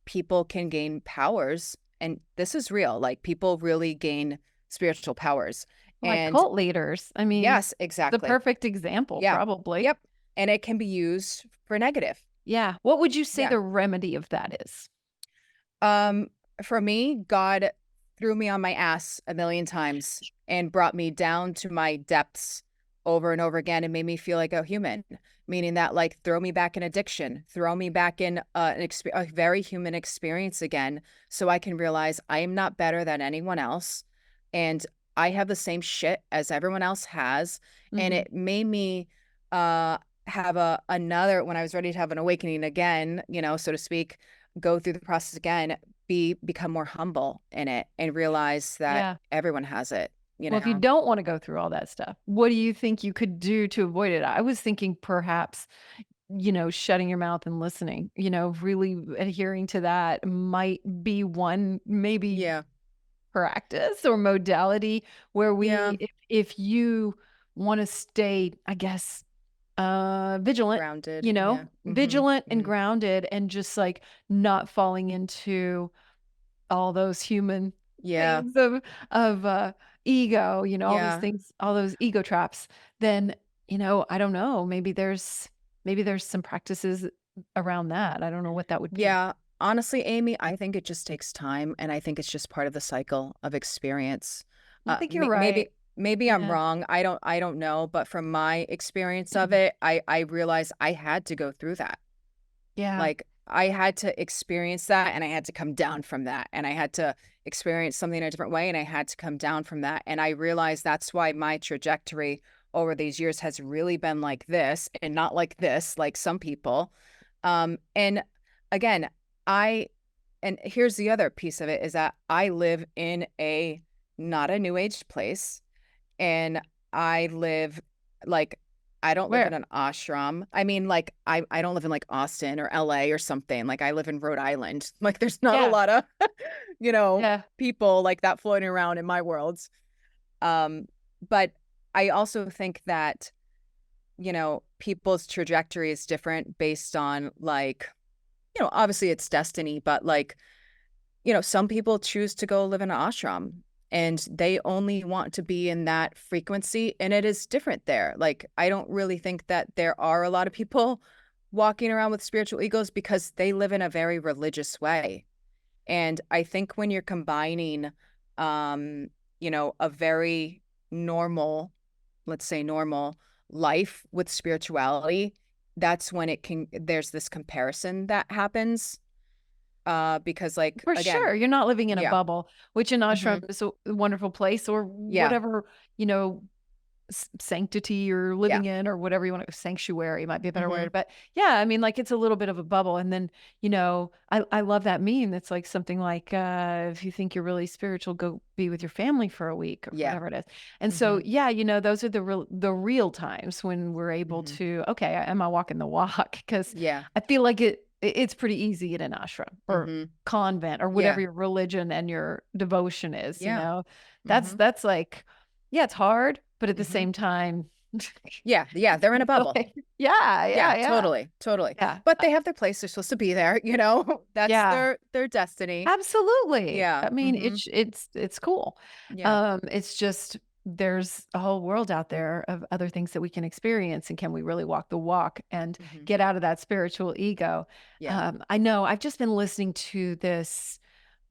people can gain powers, and this is real. Like, people really gain spiritual powers. like And cult leaders? I mean, yes, the exactly. perfect example, Yeah. probably. Yep. And it can be used for negative. Yeah. What would you say Yeah. the remedy of that is? Um, for me, God threw me on my ass a million times and brought me down to my depths over and over again and made me feel like a human, meaning that, like, throw me back in addiction, throw me back in a very human experience again, so I can realize I am not better than anyone else, and I have the same shit as everyone else has. And Mhm. it made me uh have another, when I was ready to have an awakening again, so to speak, go through the process again, become more humble in it and realize that Yeah. everyone has it, you Well, if you know? don't want to go through all that stuff, what do you think you could do to avoid it? I was thinking perhaps, shutting your mouth and listening, really adhering to that might be one maybe Yeah. practice or modality where Yeah. if you want to stay, I guess, vigilant, Grounded. Yeah. Hmm. vigilant and Hmm. grounded, and just like not falling into all those human Yeah. things of ego, all these Yeah. things, all those ego traps, then, I don't know, maybe there's some practices around that. I don't know what that would be. Yeah. Honestly, Amy, I think it just takes time, and I think it's just part of the cycle of experience. I think you're Maybe right. I'm Yeah. wrong. I don't know, but from my experience of it, I realized I had to go through that. Yeah. Like, I had to experience that, and I had to come down from that, and I had to experience something in a different way, and I had to come down from that. And I realized that's why my trajectory over these years has really been like this and not like this, like some people. And again, and here's the other piece of it is that I live in a not a new age place, and I live like I don't live in Where? an ashram. I mean, like I don't live in like Austin or LA or something. Like I live in Rhode Island. Like there's not a Yeah. lot of, Yeah. people like that floating around in my world. But I also think that, people's trajectory is different based on like, obviously it's destiny, but like, some people choose to go live in an ashram and they only want to be in that frequency, and it is different there. Like, I don't really think that there are a lot of people walking around with spiritual egos because they live in a very religious way. And I think when you're combining, a very normal, let's say normal life with spirituality, that's when there's this comparison that happens. Because like, For again, sure. You're not living in a yeah. bubble, which an Hmm. ashram is a wonderful place or Yeah. whatever, you know, sanctity you're Yeah. living in or whatever you want to, sanctuary might be a better Hmm. word. But yeah, I mean, like it's a little bit of a bubble. And then, I love that meme. It's like something like, if you think you're really spiritual, go be with your family for a week or Yeah. whatever it is. And so, Hmm. yeah, those are the real times when we're able Hmm. to, okay, am I walking the walk? Because Yeah. I feel like it's pretty easy in an ashram or Hmm. convent or whatever Yeah. your religion and your devotion is, Yeah. that's Hmm. that's like, yeah, it's hard, but at the Hmm. same time, Yeah. Yeah. They're in a bubble. like, yeah, Yeah, yeah, yeah, totally. Totally. yeah, But they have their place. They're supposed to be there, That's yeah, their destiny. absolutely. Yeah. I mean, Hmm. it's cool. Yeah. It's just there's a whole world out there of other things that we can experience, and can we really walk the walk and Hmm. get out of that spiritual ego? Yeah. I know I've just been listening to this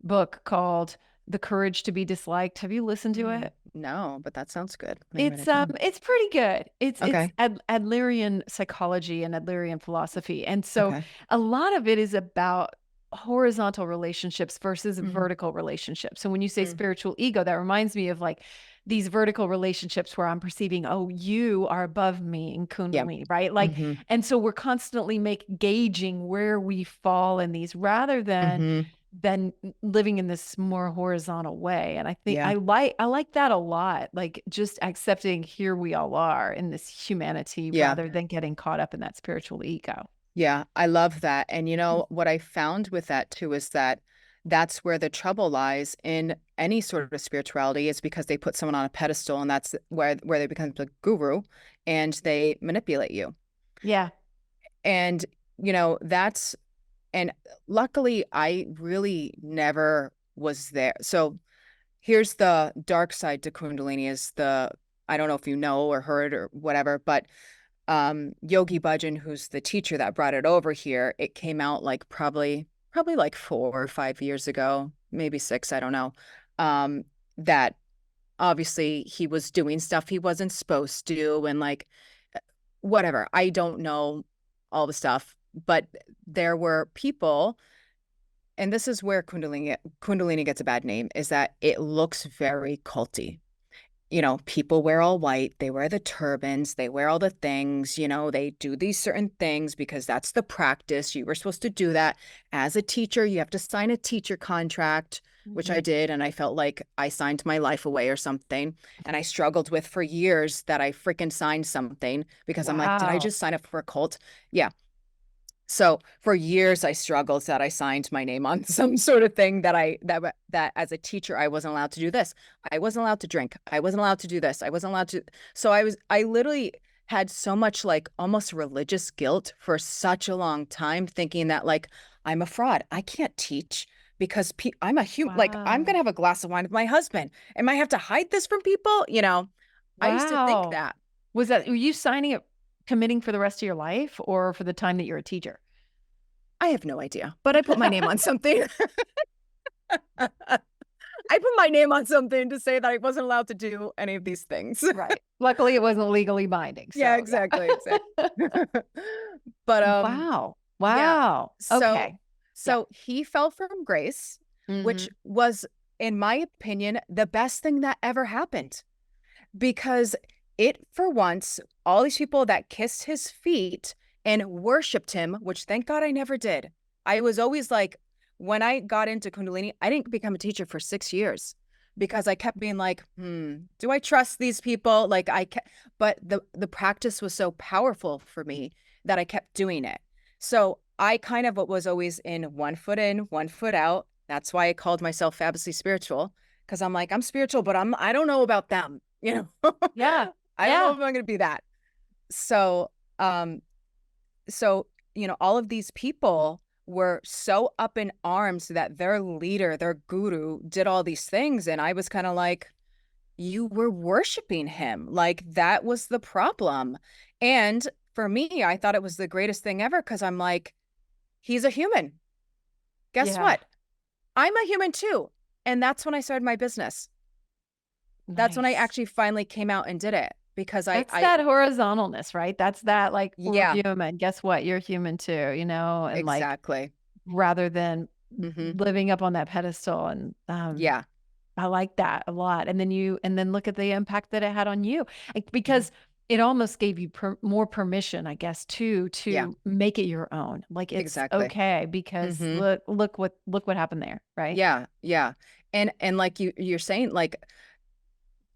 book called The Courage to Be Disliked. Have you listened to it? No, but that sounds good. Let me write It's it down. it's pretty good. It's Okay. Adlerian psychology and Adlerian philosophy. And so Okay. a lot of it is about horizontal relationships versus Hmm. vertical relationships. So when you say spiritual ego, that reminds me of like these vertical relationships where I'm perceiving, oh, you are above me in Yeah. Kundalini, right? Like, Hmm. and so we're constantly gauging where we fall in these rather Hmm. than living in this more horizontal way. And I think Yeah. I like that a lot. Like just accepting here we all are in this humanity Yeah. rather than getting caught up in that spiritual ego. Yeah. I love that. And Mm. what I found with that too is that that's where the trouble lies in any sort of spirituality, is because they put someone on a pedestal, and that's where they become the guru and they manipulate you. Yeah. And, that's, and luckily I really never was there. So here's the dark side to Kundalini is I don't know if you know or heard or whatever, but Yogi Bhajan, who's the teacher that brought it over here, it came out like probably like 4 or 5 years ago, maybe 6, I don't know. That obviously he was doing stuff he wasn't supposed to, and like whatever. I don't know all the stuff, but there were people, and this is where Kundalini gets a bad name, is that it looks very culty. People wear all white, they wear the turbans, they wear all the things, they do these certain things because that's the practice. You were supposed to do that. As a teacher, you have to sign a teacher contract, which I Mhm. did. And I felt like I signed my life away or something. And I struggled with for years that I freaking signed something because I'm like, did I Wow. just sign up for a cult? Yeah. So for years I struggled that I signed my name on some sort of thing that as a teacher I wasn't allowed to do this. I wasn't allowed to drink. I wasn't allowed to do this. I wasn't allowed to. So I literally had so much like almost religious guilt for such a long time, thinking that like I'm a fraud. I can't teach because I'm a human. Like I'm Wow. gonna have a glass of wine with my husband. Am I have to hide this from people? I used to think Wow. that. Were you signing up, committing for the rest of your life or for the time that you're a teacher? I have no idea, but I put my name on something. I put my name on something to say that I wasn't allowed to do any of these things. Right. Luckily, it wasn't legally binding. Yeah, So, yeah. exactly, exactly. But Wow. yeah. Wow. So Okay. Yeah. so he fell from grace, which Hmm. was in my opinion, the best thing that ever happened, because it, for once, all these people that kissed his feet and worshiped him, which thank God I never did. I was always like, when I got into Kundalini, I didn't become a teacher for 6 years because I kept being like, do I trust these people? Like but the practice was so powerful for me that I kept doing it. So I kind of was always in, 1 foot out. That's why I called myself fabulously spiritual, because I'm like, I'm spiritual, but I don't know about them, you know. Yeah. I don't know if I'm going to be that. So, um, all of these people were so up in arms that their leader, their guru, did all these things, and I was kind of like, you were worshiping him. Like, that was the problem. And for me, I thought it was the greatest thing ever, because I'm like, he's a human. Guess Yeah. what? I'm a human too. And that's when I started my business. That's when I Nice. actually finally came out and did it, because That's that horizontalness, right? That's that like we're yeah, human. Guess what? You're human too, and like exactly. rather than Hmm. living up on that pedestal. And Yeah. I like that a lot. And then look at the impact that it had on you. Mhm. Because it almost gave you more permission, I guess, Yeah, to make it your own. Like it's exactly. okay because Hmm. look what happened there, right? Yeah, yeah. And like you're saying, like,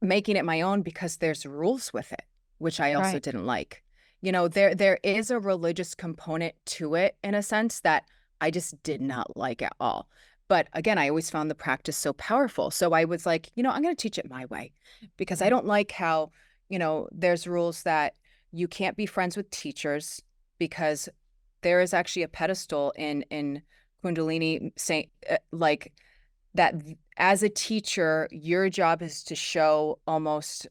making it my own because there's rules with it, which I also Right. didn't like. There is a religious component to it, in a sense, that I just did not like at all. But again, I always found the practice so powerful. So I was like, I'm going to teach it my way, because I Right. don't like how, there's rules that you can't be friends with teachers, because there is actually a pedestal in Kundalini saying, like, that as a teacher, your job is to show almost,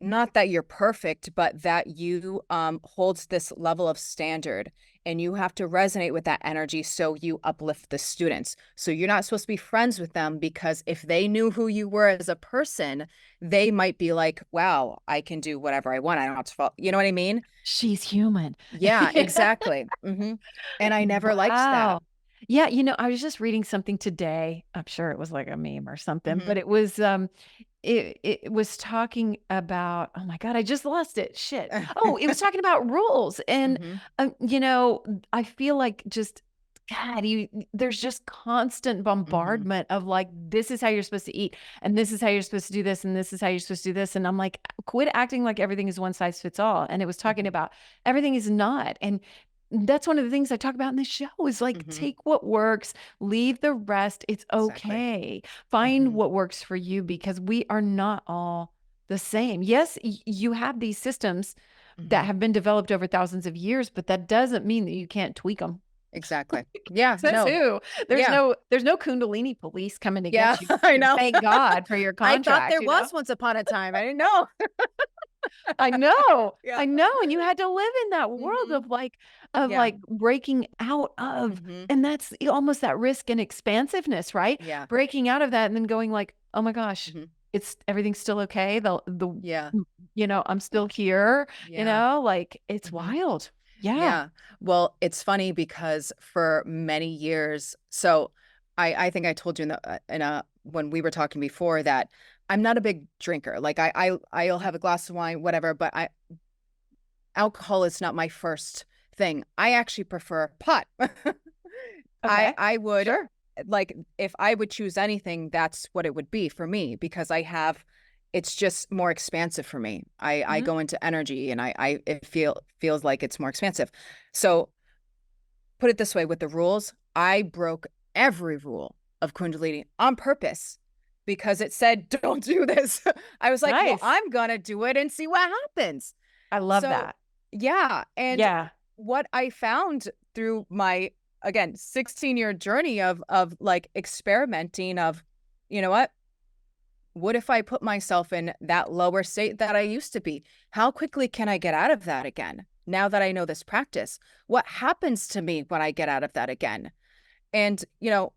not that you're perfect, but that you holds this level of standard, and you have to resonate with that energy so you uplift the students. So you're not supposed to be friends with them, because if they knew who you were as a person, they might be like, wow, I can do whatever I want. I don't have to follow. You know what I mean? She's human. Yeah, exactly. And I never liked that. Wow. Yeah, I was just reading something today. I'm sure it was like a meme or something, Hmm. but it was talking about, oh my God, I just lost it. Shit. Oh, it was talking about rules. And Hmm. I feel like just God, there's just constant Hmm. bombardment of like, this is how you're supposed to eat, and this is how you're supposed to do this, and this is how you're supposed to do this. And I'm like, quit acting like everything is one size fits all. And it was talking Hmm. about everything is not. And that's one of the things I talk about in the show is like, Hmm. take what works, leave the rest. It's Exactly. okay. Find Hmm. what works for you, because we are not all the same. Yes, you have these systems that Hmm. have been developed over thousands of years, but that doesn't mean that you can't tweak them. Exactly. Yeah, Says no. who? Yeah. There's no Kundalini police coming to Yeah, get you. I know. Thank God for your I thought contract, there was once upon a time. I didn't know. I know. Yeah. I know. And you had to live in that world Hmm. of Yeah. like breaking out of, Hmm. and that's almost that risk and expansiveness, right? Yeah. Breaking out of that and then going like, oh my gosh, Hmm. everything's still okay. Yeah. I'm still here, Yeah. like it's Hmm. wild. Yeah. Yeah. Well, it's funny because for many years, so I think I told you in a when we were talking before, that I'm not a big drinker. Like, I'll have a glass of wine, whatever, but alcohol is not my first thing. I actually prefer pot. Okay. I would, Sure. like, if I would choose anything, that's what it would be for me, because it's just more expansive for me. I Hmm. go into energy, and it feels like it's more expansive. So put it this way, with the rules, I broke every rule of Kundalini on purpose, because it said, don't do this. I was like, well, Nice. I'm gonna do it and see what happens. I love So, that. yeah. And Yeah. what I found through my, again, 16-year journey of like experimenting, of, you know what if I put myself in that lower state that I used to be? How quickly can I get out of that again? Now that I know this practice, what happens to me when I get out of that again? And,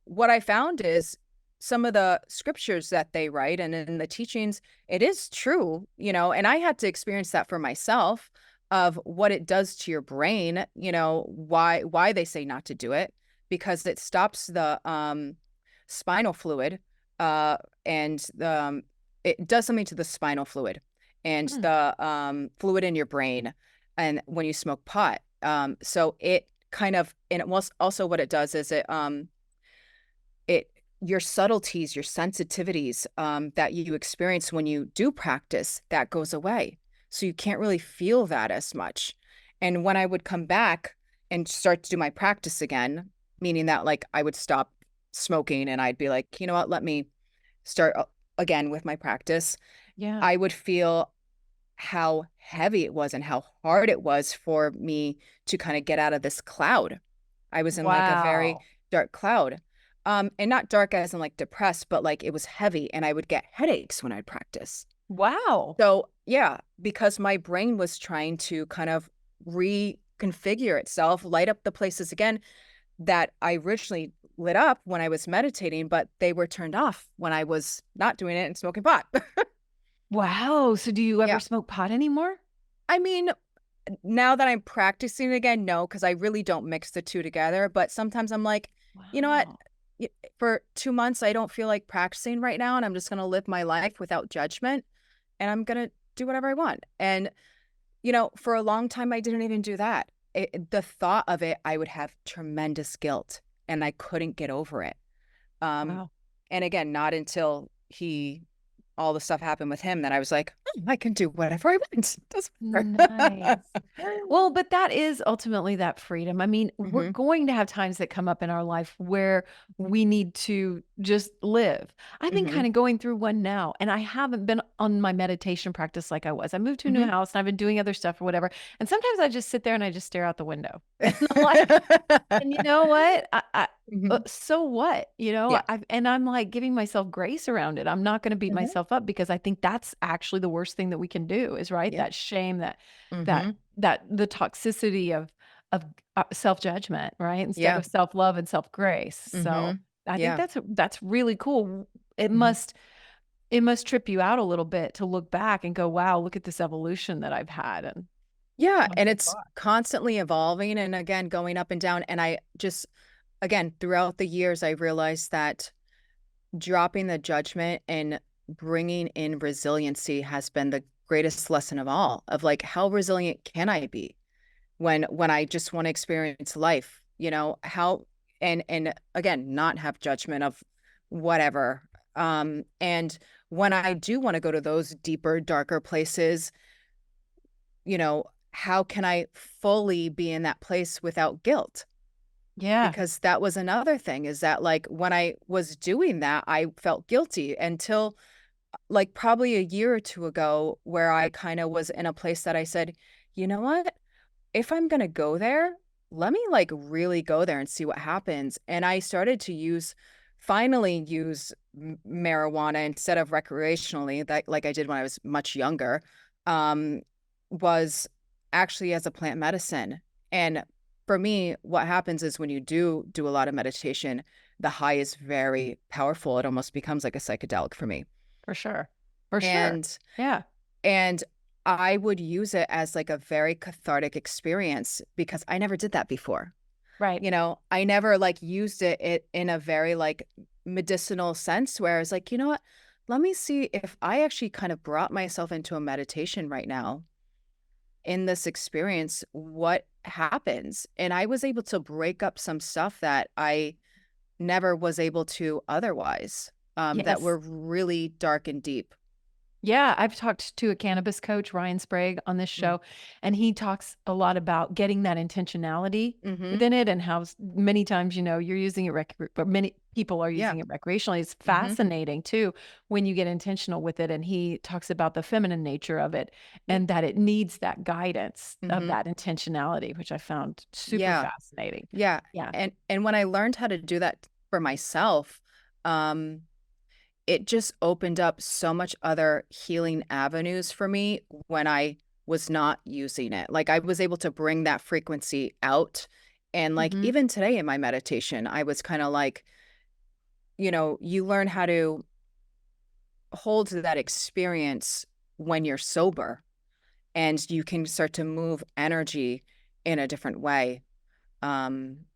what I found is, some of the scriptures that they write and in the teachings, it is true, and I had to experience that for myself, of what it does to your brain, why they say not to do it, because it stops spinal fluid, and it does something to the spinal fluid and Hmm. the fluid in your brain, and when you smoke pot. So it kind of, and it was also, what it does is it your subtleties, your sensitivities, that you experience when you do practice, that goes away. So you can't really feel that as much. And when I would come back and start to do my practice again, meaning that like I would stop smoking and I'd be like, you know what, let me start again with my practice, Yeah. I would feel how heavy it was and how hard it was for me to kind of get out of this cloud. I was in like a very Wow. dark cloud. And not dark as in like depressed, but like it was heavy and I would get headaches when I'd practice. Wow. So yeah, because my brain was trying to kind of reconfigure itself, light up the places again that I originally lit up when I was meditating, but they were turned off when I was not doing it and smoking pot. Wow. So do you ever Yeah. smoke pot anymore? I mean, now that I'm practicing again, no, because I really don't mix the two together. But sometimes I'm like, you know what? Wow. For 2 months, I don't feel like practicing right now, and I'm just going to live my life without judgment, and I'm going to do whatever I want. And, for a long time, I didn't even do that. The thought of it, I would have tremendous guilt, and I couldn't get over it. Um, Wow. and again, not until all the stuff happened with him that I was like, I can do whatever I want. Doesn't matter. Nice. Well, but that is ultimately that freedom. I mean, we're Hmm. going to have times that come up in our life where we need to just live. I've been Hmm. kind of going through one now, and I haven't been on my meditation practice like I was. I moved to a new Hmm. house and I've been doing other stuff or whatever. And sometimes I just sit there and I just stare out the window. And I'm like, and you know what? Hmm. So what? Yeah. I'm like giving myself grace around it. I'm not going to beat Hmm. myself up because I think that's actually the worst thing that we can do is right Yeah. that shame, that Hmm. that the toxicity of self-judgment, right? Instead Yeah. of self-love and self-grace. So Hmm. I think Yeah. that's really cool. It Hmm. must it must trip you out a little bit to look back and go, wow, look at this evolution that I've had and Yeah. come And so it's far. constantly evolving and again, going up and down. And I just, again, throughout the years, I realized that dropping the judgment and bringing in resiliency has been the greatest lesson of all, of like, how resilient can I be when I just want to experience life, how, and again, not have judgment of whatever. And when I do want to go to those deeper, darker places, how can I fully be in that place without guilt? Yeah. Because that was another thing, is that like when I was doing that, I felt guilty until like probably a year or two ago, where I kind of was in a place that I said, you know what? If I'm going to go there, let me like really go there and see what happens. And I started to finally use marijuana instead of recreationally, that like I did when I was much younger, um, was actually as a plant medicine. And for me, what happens is when you do a lot of meditation, the high is very powerful. It almost becomes like a psychedelic for me. For sure. For sure. And Yeah. and I would use it as like a very cathartic experience because I never did that before. Right. I never like used it in a very like medicinal sense where I was like, you know what? Let me see if I actually kind of brought myself into a meditation right now in this experience, what happens? And I was able to break up some stuff that I never was able to otherwise, that Yes. were really dark and deep. Yeah, I've talked to a cannabis coach, Ryan Sprague, on this Mm. show, and he talks a lot about getting that intentionality Mhm. within it and how many times, you're using it, but many people are Yeah. using it recreationally. It's Mhm. fascinating too when you get intentional with it. And he talks about the feminine nature of it Yeah. and that it needs that guidance of Mhm. that intentionality, which I found super Yeah. fascinating. Yeah. Yeah. And when I learned how to do that for myself, um, it just opened up so much other healing avenues for me when I was not using it. Like I was able to bring that frequency out. And like Hmm. even today in my meditation, I was kind of like, you learn how to hold that experience when you're sober and you can start to move energy in a different way. Um,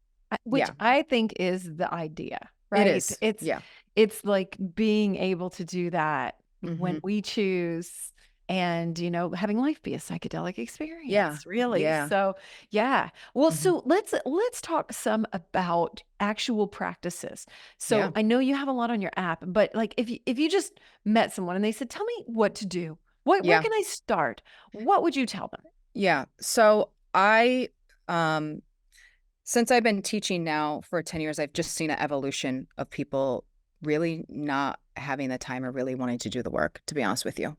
Which yeah. I think is the idea. It right? is. It's Yeah. it's like being able to do that when Hmm. we choose and, having life be a psychedelic Yeah. experience, really. Yeah. So, yeah. Well, Hmm. so let's talk some about actual practices. So, Yeah. I know you have a lot on your app, but like if you just met someone and they said, "Tell me what to do. Where Yeah. can I start?" What would you tell them? Yeah. So um, since I've been teaching now for 10 years, I've just seen an evolution of people really not having the time or really wanting to do the work, to be honest with you.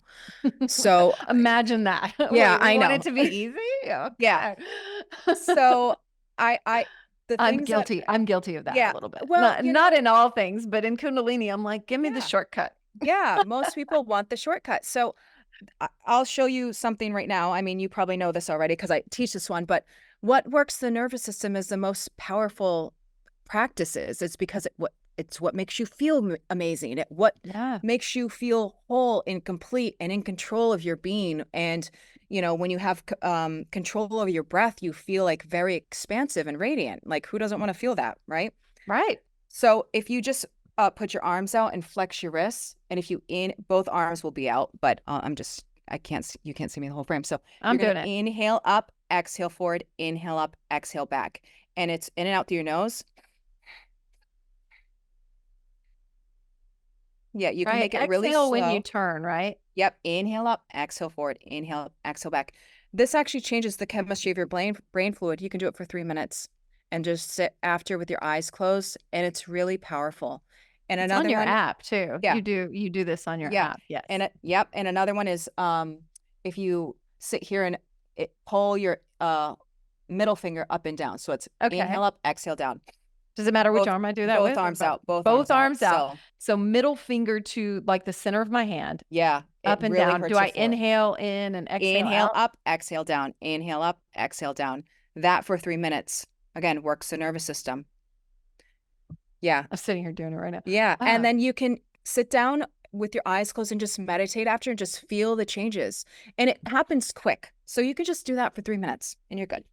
So, Imagine that. yeah, Wait, we I want it know. to be easy? Yeah. Okay. So the I'm things that, guilty. I'm guilty of that a yeah, little bit. well, Not in all things, but in Kundalini, I'm like, give me the yeah, shortcut. yeah, most people want the shortcut. So I'll show you something right now. I mean, you probably know this already because I teach this one, but what works the nervous system is the most powerful practices. It's because it's what makes you feel amazing. What Yeah. makes you feel whole and complete and in control of your being. And when you have control over your breath, you feel like very expansive and radiant. Like who doesn't want to feel that, right? Right. So if you just put your arms out and flex your wrists, and if you both arms will be out, but I can't, you can't see me the whole frame. So I'm you're going doing to it. inhale up, exhale forward, inhale up, exhale back. And it's in and out through your nose. Yeah, you can Right. make it really Exhale when you slow. turn, right? Yep. Inhale up, exhale forward, inhale up, exhale back. This actually changes the chemistry of your brain fluid. You can do it for 3 minutes and just sit after with your eyes closed. And it's really powerful. And It's on another your one, app too. yeah. You do this on your Yeah. app. Yes. Yep. And another one is if you sit here and pull your middle finger up and down. So it's inhale Okay. up, exhale down. Does it matter which Both arm I do that both with or arms both? out, both arms Both out. arms out. So So middle finger to like the center of my hand, yeah, it up and really down. Do hurts your I floor. inhale in and exhale Inhale out? up, exhale down. Inhale up, exhale down. That for 3 minutes. Again, works the nervous system. Yeah. I'm sitting here doing it right now. Yeah. And Wow. then you can sit down with your eyes closed and just meditate after and just feel the changes. And it happens quick. So you can just do that for 3 minutes and you're good.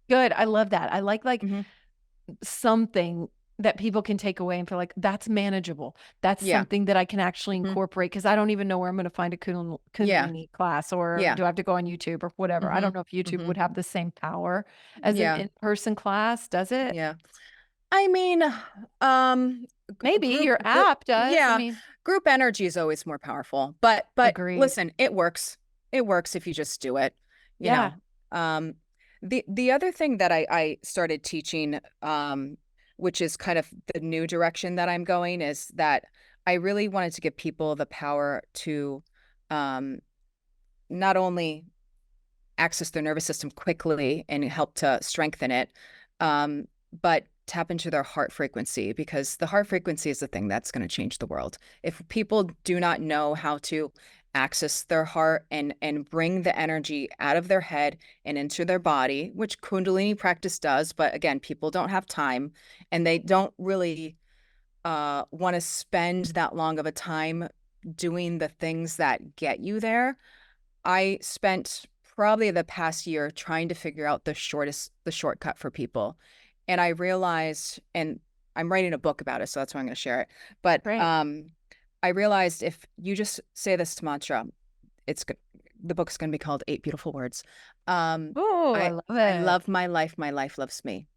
Good. I love that. I like Hmm. something that people can take away and feel like that's manageable. That's Yeah. something that I can actually Hmm. incorporate because I don't even know where I'm going to find a Yeah. Kundalini class or Yeah. do I have to go on YouTube or whatever. I Hmm. don't know if YouTube Hmm. would have the same power as an Yeah. in-person class, does it? Yeah. I mean, Maybe your app does. I yeah, mean, group energy is always more powerful. But agreed. listen, it works. It works if you just do it, you Yeah, know. Um, the other thing that I started teaching, which is kind of the new direction that I'm going, is that I really wanted to give people the power to um not only access their nervous system quickly and help to strengthen it, but tap into their heart frequency because the heart frequency is the thing that's going to change the world. If people do not know how to access their heart and bring the energy out of their head and into their body, which Kundalini practice does, but again, people don't have time and they don't really want to spend that long of a time doing the things that get you there. I spent probably the past year trying to figure out the shortcut for people. And I realized, and I'm writing a book about it, so that's why I'm going to share it. But great. I realized if you just say this mantra, it's good. The book's going to be called Eight Beautiful Words. Oh, I I love I it. love my life loves me.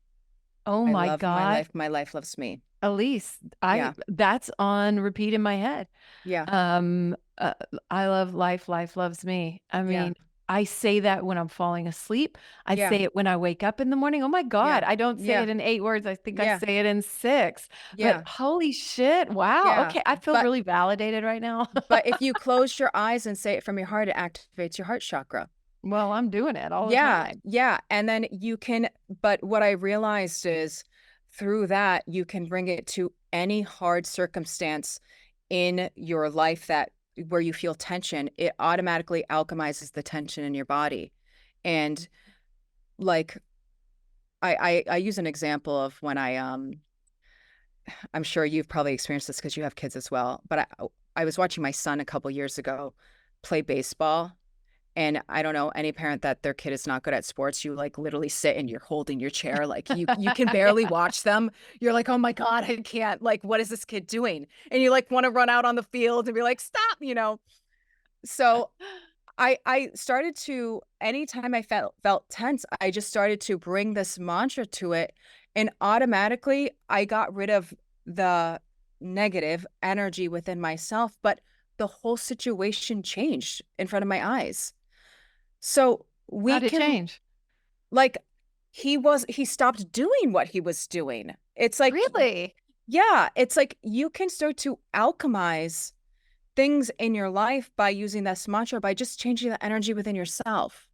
Oh I my love God. my life loves me. Elise, Yeah, that's on repeat in my head. yeah, Um, uh, I love life, life loves me. I yeah, mean, I say that when I'm falling asleep. I yeah, say it when I wake up in the morning. Oh my yeah, God, I don't say yeah, it in 8 words. I think I yeah, say it in 6. But yeah, holy shit, wow. yeah. Okay, I feel But really validated right now. But if you close your eyes and say it from your heart, it activates your heart chakra. Well, I'm doing it all the Yeah, time. yeah. And then but what I realized is through that, you can bring it to any hard circumstance in your life that where you feel tension, it automatically alchemizes the tension in your body. And like I use an example of when I'm sure you've probably experienced this because you have kids as well, but I was watching my son a couple years ago play baseball. And I don't know, any parent that their kid is not good at sports, you like literally sit and you're holding your chair. Like you can barely watch them. You're like, oh my God, I can't. Like, what is this kid doing? And you like want to run out on the field and be like, stop, you know? So I started to, anytime I felt tense, I just started to bring this mantra to it. And automatically I got rid of the negative energy within myself, but the whole situation changed in front of my eyes. So we How'd it can, change? like, he stopped doing what he was doing. It's like, Really? yeah, it's like you can start to alchemize things in your life by using this mantra, by just changing the energy within yourself,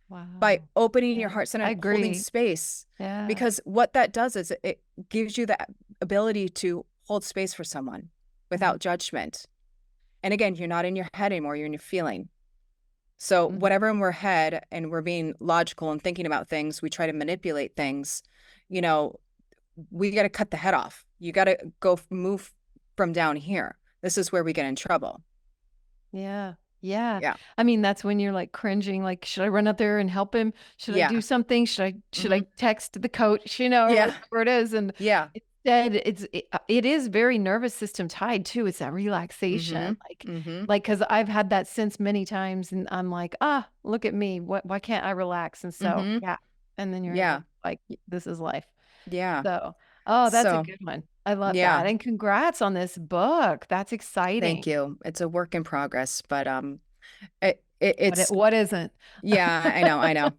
by Wow. opening your Yeah, heart center I and holding agree. space. Yeah. Because what that does is it gives you the ability to hold space for someone Mhm, without judgment. And again, you're not in your head anymore, you're in your feeling. So mhm. whatever in our head and we're being logical and thinking about things, we try to manipulate things, you know, we got to cut the head off. You got to go move from down here. This is where we get in trouble. Yeah. Yeah. Yeah. I mean, that's when you're like cringing, like, should I run out there and help him? Should I do Yeah. something? Should I Hmm. text the coach, you know, or Yeah. whatever it is? And Yeah. instead it is very nervous system tied too. It's that Hmm. relaxation. Hmm. Because I've had that sense many times and I'm like, look at me. Why can't I relax? And so, Hmm. yeah. And then you're able Yeah. to like, this is life. Yeah. So, oh, that's a So, good one. I love yeah. that. And congrats on this book. That's Thank exciting. you. It's a work in progress, but it's What isn't? yeah, I know, I know.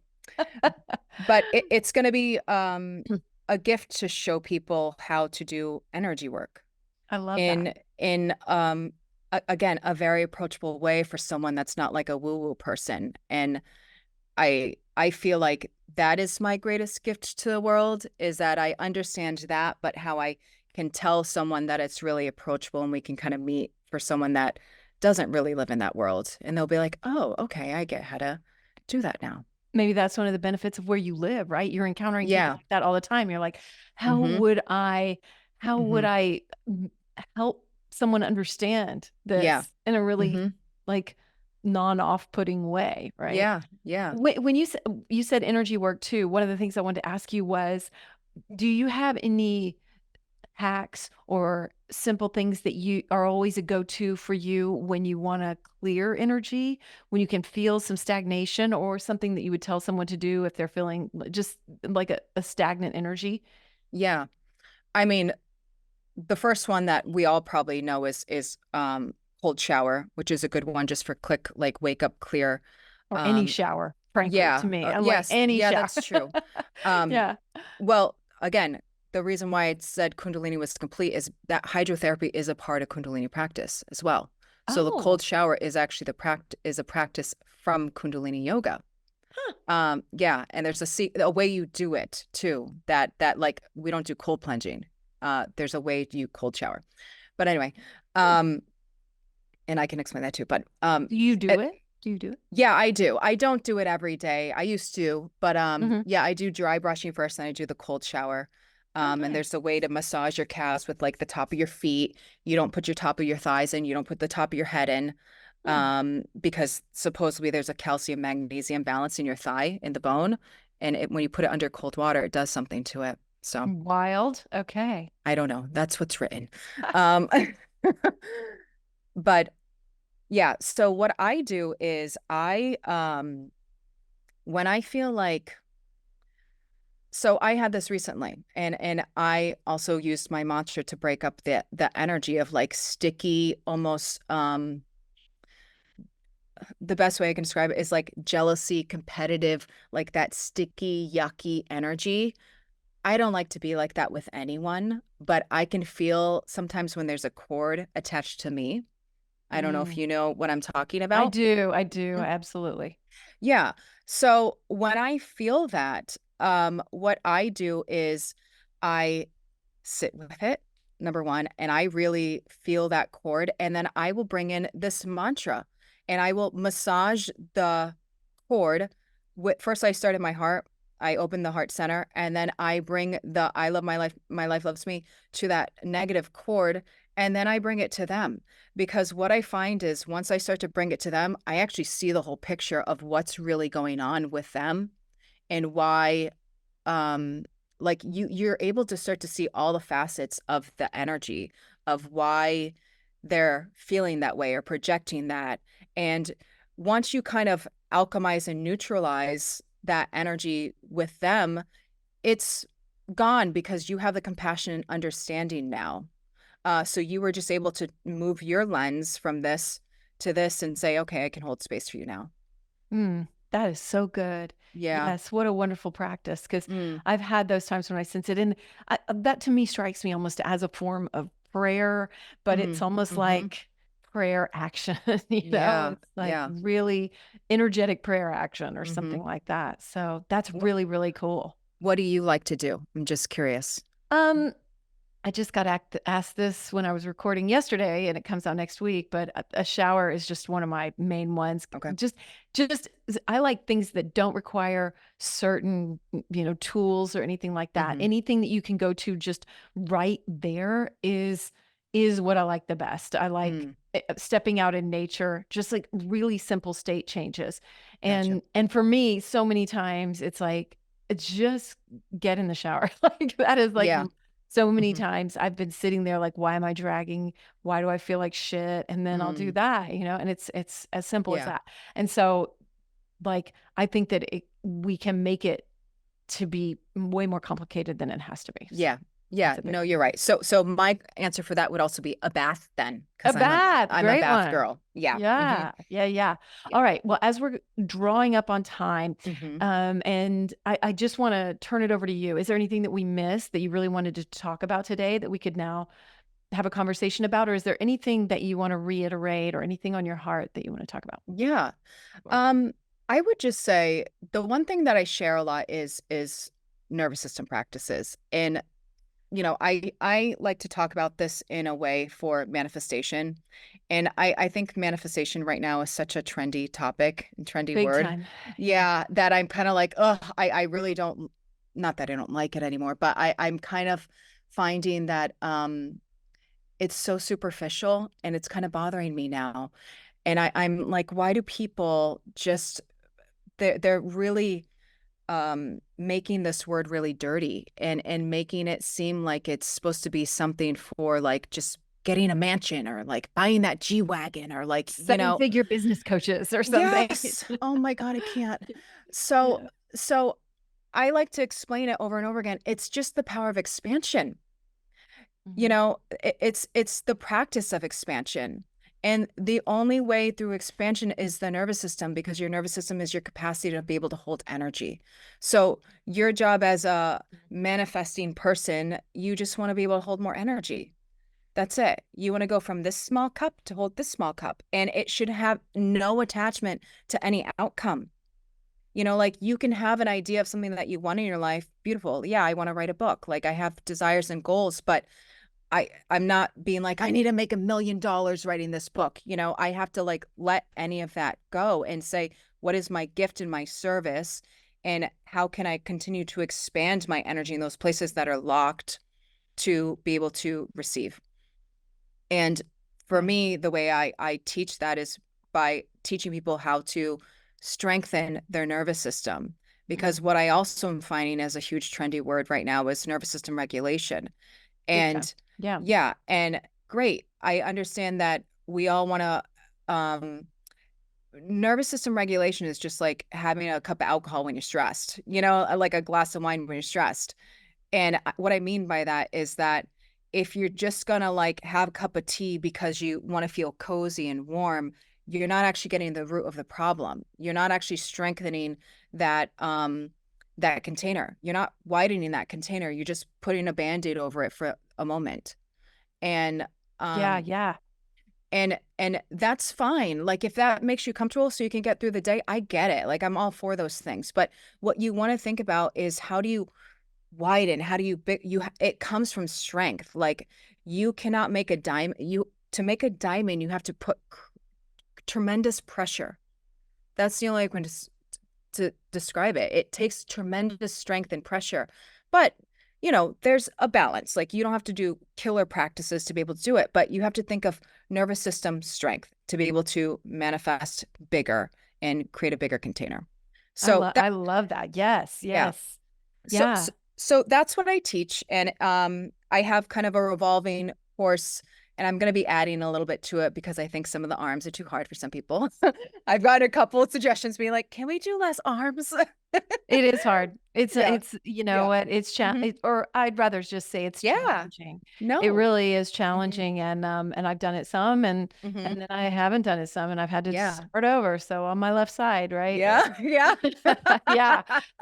But it's going to be a gift to show people how to do energy work I love that. in again, a very approachable way for someone that's not like a woo-woo person. And I feel like that is my greatest gift to the world, is that I understand that, but how I can tell someone that it's really approachable and we can kind of meet for someone that doesn't really live in that world. And they'll be like, oh, okay, I get how to do that now. Maybe that's one of the benefits of where you live, right? You're encountering people Yeah. like that all the time. You're like, how Mm-hmm. would I, how would Mm-hmm. I m- help someone understand Yeah. this in a really Mm-hmm. like non-off-putting way, right? Yeah. Yeah. When you said energy work too, one of the things I wanted to ask you was, do you have any hacks or simple things that you are always a go-to for you when you want to clear energy, when you can feel some stagnation, or something that you would tell someone to do if they're feeling just like a stagnant energy? Yeah. I mean, the first one that we all probably know is cold shower, which is a good one just for quick, like, wake up clear. Or any Um, shower, frankly, to yeah, me. I'm like yes, any yeah, shower. that's true. Um, Yeah. well, again, the reason why I said Kundalini was complete is that hydrotherapy is a part of Kundalini practice as well. So the Oh, cold shower is actually a practice from Kundalini Yoga. huh. Yeah, and there's a way you do it too. That like we don't do cold plunging. There's a way you cold shower. But anyway, Hmm. um, and I can explain that too. But Do you do it, it? Do you do it? yeah, I do. I don't do it every day. I used to, but Hmm. yeah, I do dry brushing first, and I do the cold shower. Oh, And nice. there's a way to massage your calves with like the top of your feet. You don't put your top of your thighs in. You don't put the top of your head in, Hmm. because supposedly there's a calcium magnesium balance in your thigh in the bone, and when you put it under cold water, it does something to it. So Wild. Okay. I don't know. That's what's written. Um, but yeah, so what I do is when I feel like, so I had this recently, and I also used my mantra to break up the energy of like sticky, almost the best way I can describe it is like jealousy, competitive, like that sticky, yucky energy. I don't like to be like that with anyone, but I can feel sometimes when there's a cord attached to me. I don't know if Mm. you know what I'm talking I about. do. I do. Absolutely. Yeah. So when I feel that, what I do is I sit with it, number one, and I really feel that cord. And then I will bring in this mantra and I will massage the cord. First, I start in my heart. I open the heart center, and then I bring the I love my life loves me to that negative cord. And then I bring it to them, because what I find is once I start to bring it to them, I actually see the whole picture of what's really going on with them, and why, um like, you're able to start to see all the facets of the energy of why they're feeling that way or projecting that. And once you kind of alchemize and neutralize that energy with them, it's gone, because you have the compassion and understanding now. So you were just able to move your lens from this to this and say, okay, I can hold space for you now. That is so good. Yeah. Yes, what a wonderful practice. Because Mm, I've had those times when I sense it, and that to me strikes me almost as a form of prayer, but it's mm, almost mm-hmm. like prayer action. Yeah. It's like Yeah. really energetic prayer action or Mm-hmm. something like that. So that's What, really, really cool. what do you like to do? I'm just curious. Um, I just got asked this when I was recording yesterday, and it comes out next week. But a shower is just one of my main ones. Okay. Just I like things that don't require certain, tools or anything like that. Mm-hmm. Anything that you can go to just right there is what I like the best. I like Mm, stepping out in nature, just like really simple state changes. gotcha. And for me, so many times it's like just get in the shower. Like that is like Yeah. so many Mm-hmm. times I've been sitting there like, why am I dragging? Why do I feel like shit? And then I'll do Mm, that, and it's as simple as yeah. that. And so like I think that we can make it to be way more complicated than it has to be. So Yeah. Yeah. that's a big No, you're right. So my answer for that would also be a bath then, a because bath, I'm a great bath one. girl. Yeah. Mm-hmm. Yeah, yeah, yeah. Yeah. All right. Well, as we're drawing up on time, Mm-hmm. and I just want to turn it over to you. Is there anything that we missed that you really wanted to talk about today that we could now have a conversation about, or is there anything that you want to reiterate or anything on your heart that you want to talk about? Yeah. Um, I would just say the one thing that I share a lot is nervous system practices. And I like to talk about this in a way for manifestation. And I think manifestation right now is such a trendy topic and trendy Big word. time. Yeah. Yeah, that I'm kind of like, oh, I really don't, not that I don't like it anymore, but I'm kind of finding that it's so superficial, and it's kind of bothering me now. And I'm like, why do people just, they're really making this word really dirty, and making it seem like it's supposed to be something for like just getting a mansion, or like buying that G-Wagon, or like, Seven-figure business coaches or something. yes. Oh my God, I can't. So Yeah. so I like to explain it over and over again. It's just the power of expansion. Mhm. It's the practice of expansion. And the only way through expansion is the nervous system, because your nervous system is your capacity to be able to hold energy. So your job as a manifesting person, you just want to be able to hold more energy. That's it. You want to go from this small cup to hold this small cup, and it should have no attachment to any outcome. Like, you can have an idea of something that you want in your life. Beautiful. Yeah, I want to write a book. Like, I have desires and goals, but I'm not being like, I need to make $1 million writing this book. I have to like let any of that go and say, what is my gift and my service? And how can I continue to expand my energy in those places that are locked to be able to receive? And for Right. me, the way I teach that is by teaching people how to strengthen their nervous system. Because Mhm. what I also am finding as a huge trendy word right now is nervous system regulation. Big time. And Yeah. yeah, and great. I understand that we all want to, nervous system regulation is just like having a cup of alcohol when you're stressed, like a glass of wine when you're stressed. And what I mean by that is that if you're just gonna like have a cup of tea because you want to feel cozy and warm, you're not actually getting the root of the problem. You're not actually strengthening that container. You're not widening that container. You're just putting a band-aid over it for a moment. And Yeah. um Yeah. and that's fine. Like, if that makes you comfortable so you can get through the day, I get it. Like, I'm all for those things. But what you want to think about is, how do you widen? How do you big you it comes from strength. Like, you cannot make a diamond. You To make a diamond, you have to put tremendous pressure. That's the only way to describe it. It takes tremendous strength and pressure. But there's a balance. Like you don't have to do killer practices to be able to do it, but you have to think of nervous system strength to be able to manifest bigger and create a bigger container. So I love that. Yes, yeah. yes. So, Yeah. so, so that's what I teach. And I have kind of a revolving course, and I'm going to be adding a little bit to it because I think some of the arms are too hard for some people. I've got a couple of suggestions being like, can we do less arms? It is hard. Yeah. You know Yeah. what? Hmm. Or I'd rather just say it's Yeah. challenging. It No. really is Hmm. challenging, and I've done it some, Hmm. and then I haven't done it some, and I've had to Yeah. start over. So on my left side, right? Yeah. Yeah. Yeah.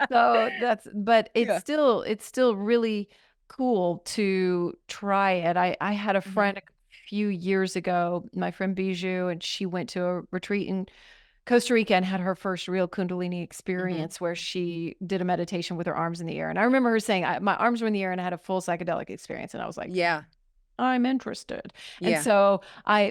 So but Yeah. it's still really cool to try it. I had a Hmm. friend a few years ago, my friend Bijou, and she went to a retreat in Costa Rica and had her first real Kundalini Hmm. experience where she did a meditation with her arms in the air. And I remember her saying, my arms were in the air and I had a full psychedelic experience. And I was like, Yeah. I'm interested. And Yeah. so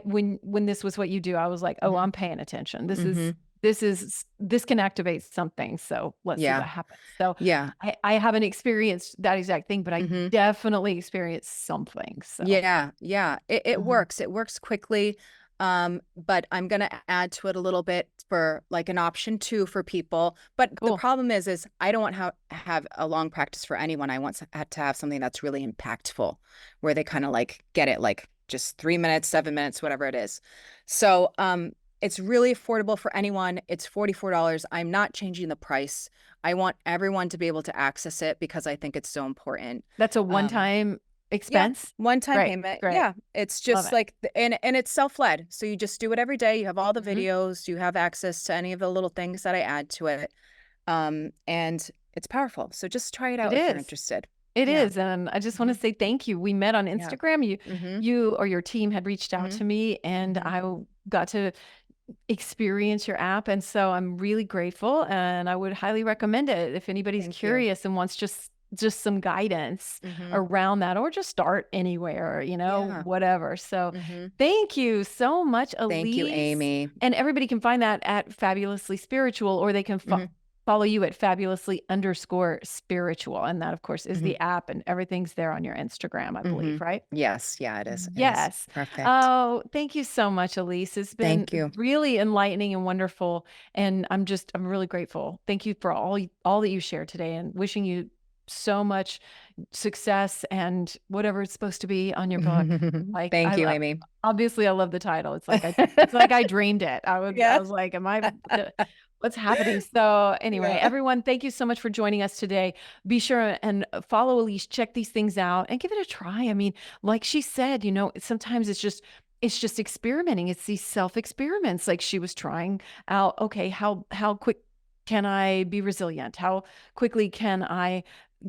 when this was what you do, I was like, oh, Hmm. I'm paying attention. Hmm. This can activate something. So let's see Yeah. what happens. So Yeah. I haven't experienced that exact thing, but I Hmm. definitely experienced something. So Yeah, yeah. It mhm. works. It works quickly. But I'm gonna add to it a little bit for like an option too for people. But the Cool. problem is I don't want to have a long practice for anyone. I want to have something that's really impactful, where they kind of like get it, like just 3 minutes, 7 minutes, whatever it is. So it's really affordable for anyone. It's $44. I'm not changing the price. I want everyone to be able to access it because I think it's so important. That's a Um, one-time yeah, expense. one-time Great. payment. Great. Yeah, it's Love just it. like and it's self-led. So you just do it every day. You have all the Mhm. videos, you have access to any of the little things that I add to it. And it's powerful. So just try it It out if you're is. interested. It Yeah. is, and I just wanna Hmm. say thank you. We met on Yeah. Instagram. Hmm. You or your team had reached out Hmm. to me, and Hmm. got to experience your app, and so I'm really grateful, and I would highly recommend it if anybody's Thank you. curious and wants just some guidance Hmm. around that, or just start anywhere, Yeah. whatever. So Hmm. thank you so much, Thank you, Elise. Amy. And everybody can find that at Fabulously Spiritual, or they can Hmm. follow you at fabulously_spiritual. And that, of course, is Hmm. the app, and everything's there on your Instagram, I Hmm. believe, right? Yes. Yeah, it is. It is. Yes. Perfect. Oh, thank you so much, Elise. It's been Thank you. really enlightening and wonderful. And I'm really grateful. Thank you for all that you shared today, and wishing you so much success and whatever it's supposed to be on your book. Like Thank I you, love, Amy. obviously I love the title. It's like I dreamed it. I Yeah. was like, what's happening? So anyway, Yeah. everyone, thank you so much for joining us today. Be sure and follow Elise, check these things out and give it a try. I mean, like she said, sometimes it's just experimenting. It's these self experiments. Like she was trying out, okay, how quick can I be resilient? How quickly can I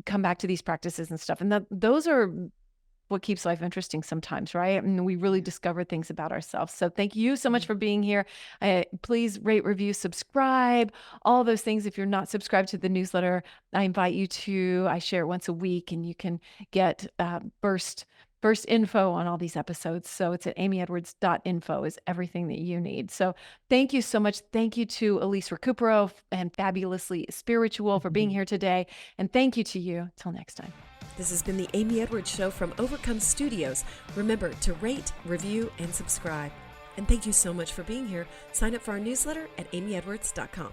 come back to these practices and stuff? And those are what keeps life interesting sometimes, right? And we really Yeah. discover things about ourselves. So thank you so much Mhm. for being here. Please rate, review, subscribe, all those things. If you're not subscribed to the newsletter, I invite you to. I share it once a week, and you can get burst info on all these episodes. So it's at amyedwards.info is everything that you need. So thank you so much. Thank you to Elise Recupero and Fabulously Spiritual for being here today. And thank you to you. Till next time. This has been the Amy Edwards Show from Overcome Studios. Remember to rate, review, and subscribe. And thank you so much for being here. Sign up for our newsletter at amyedwards.com.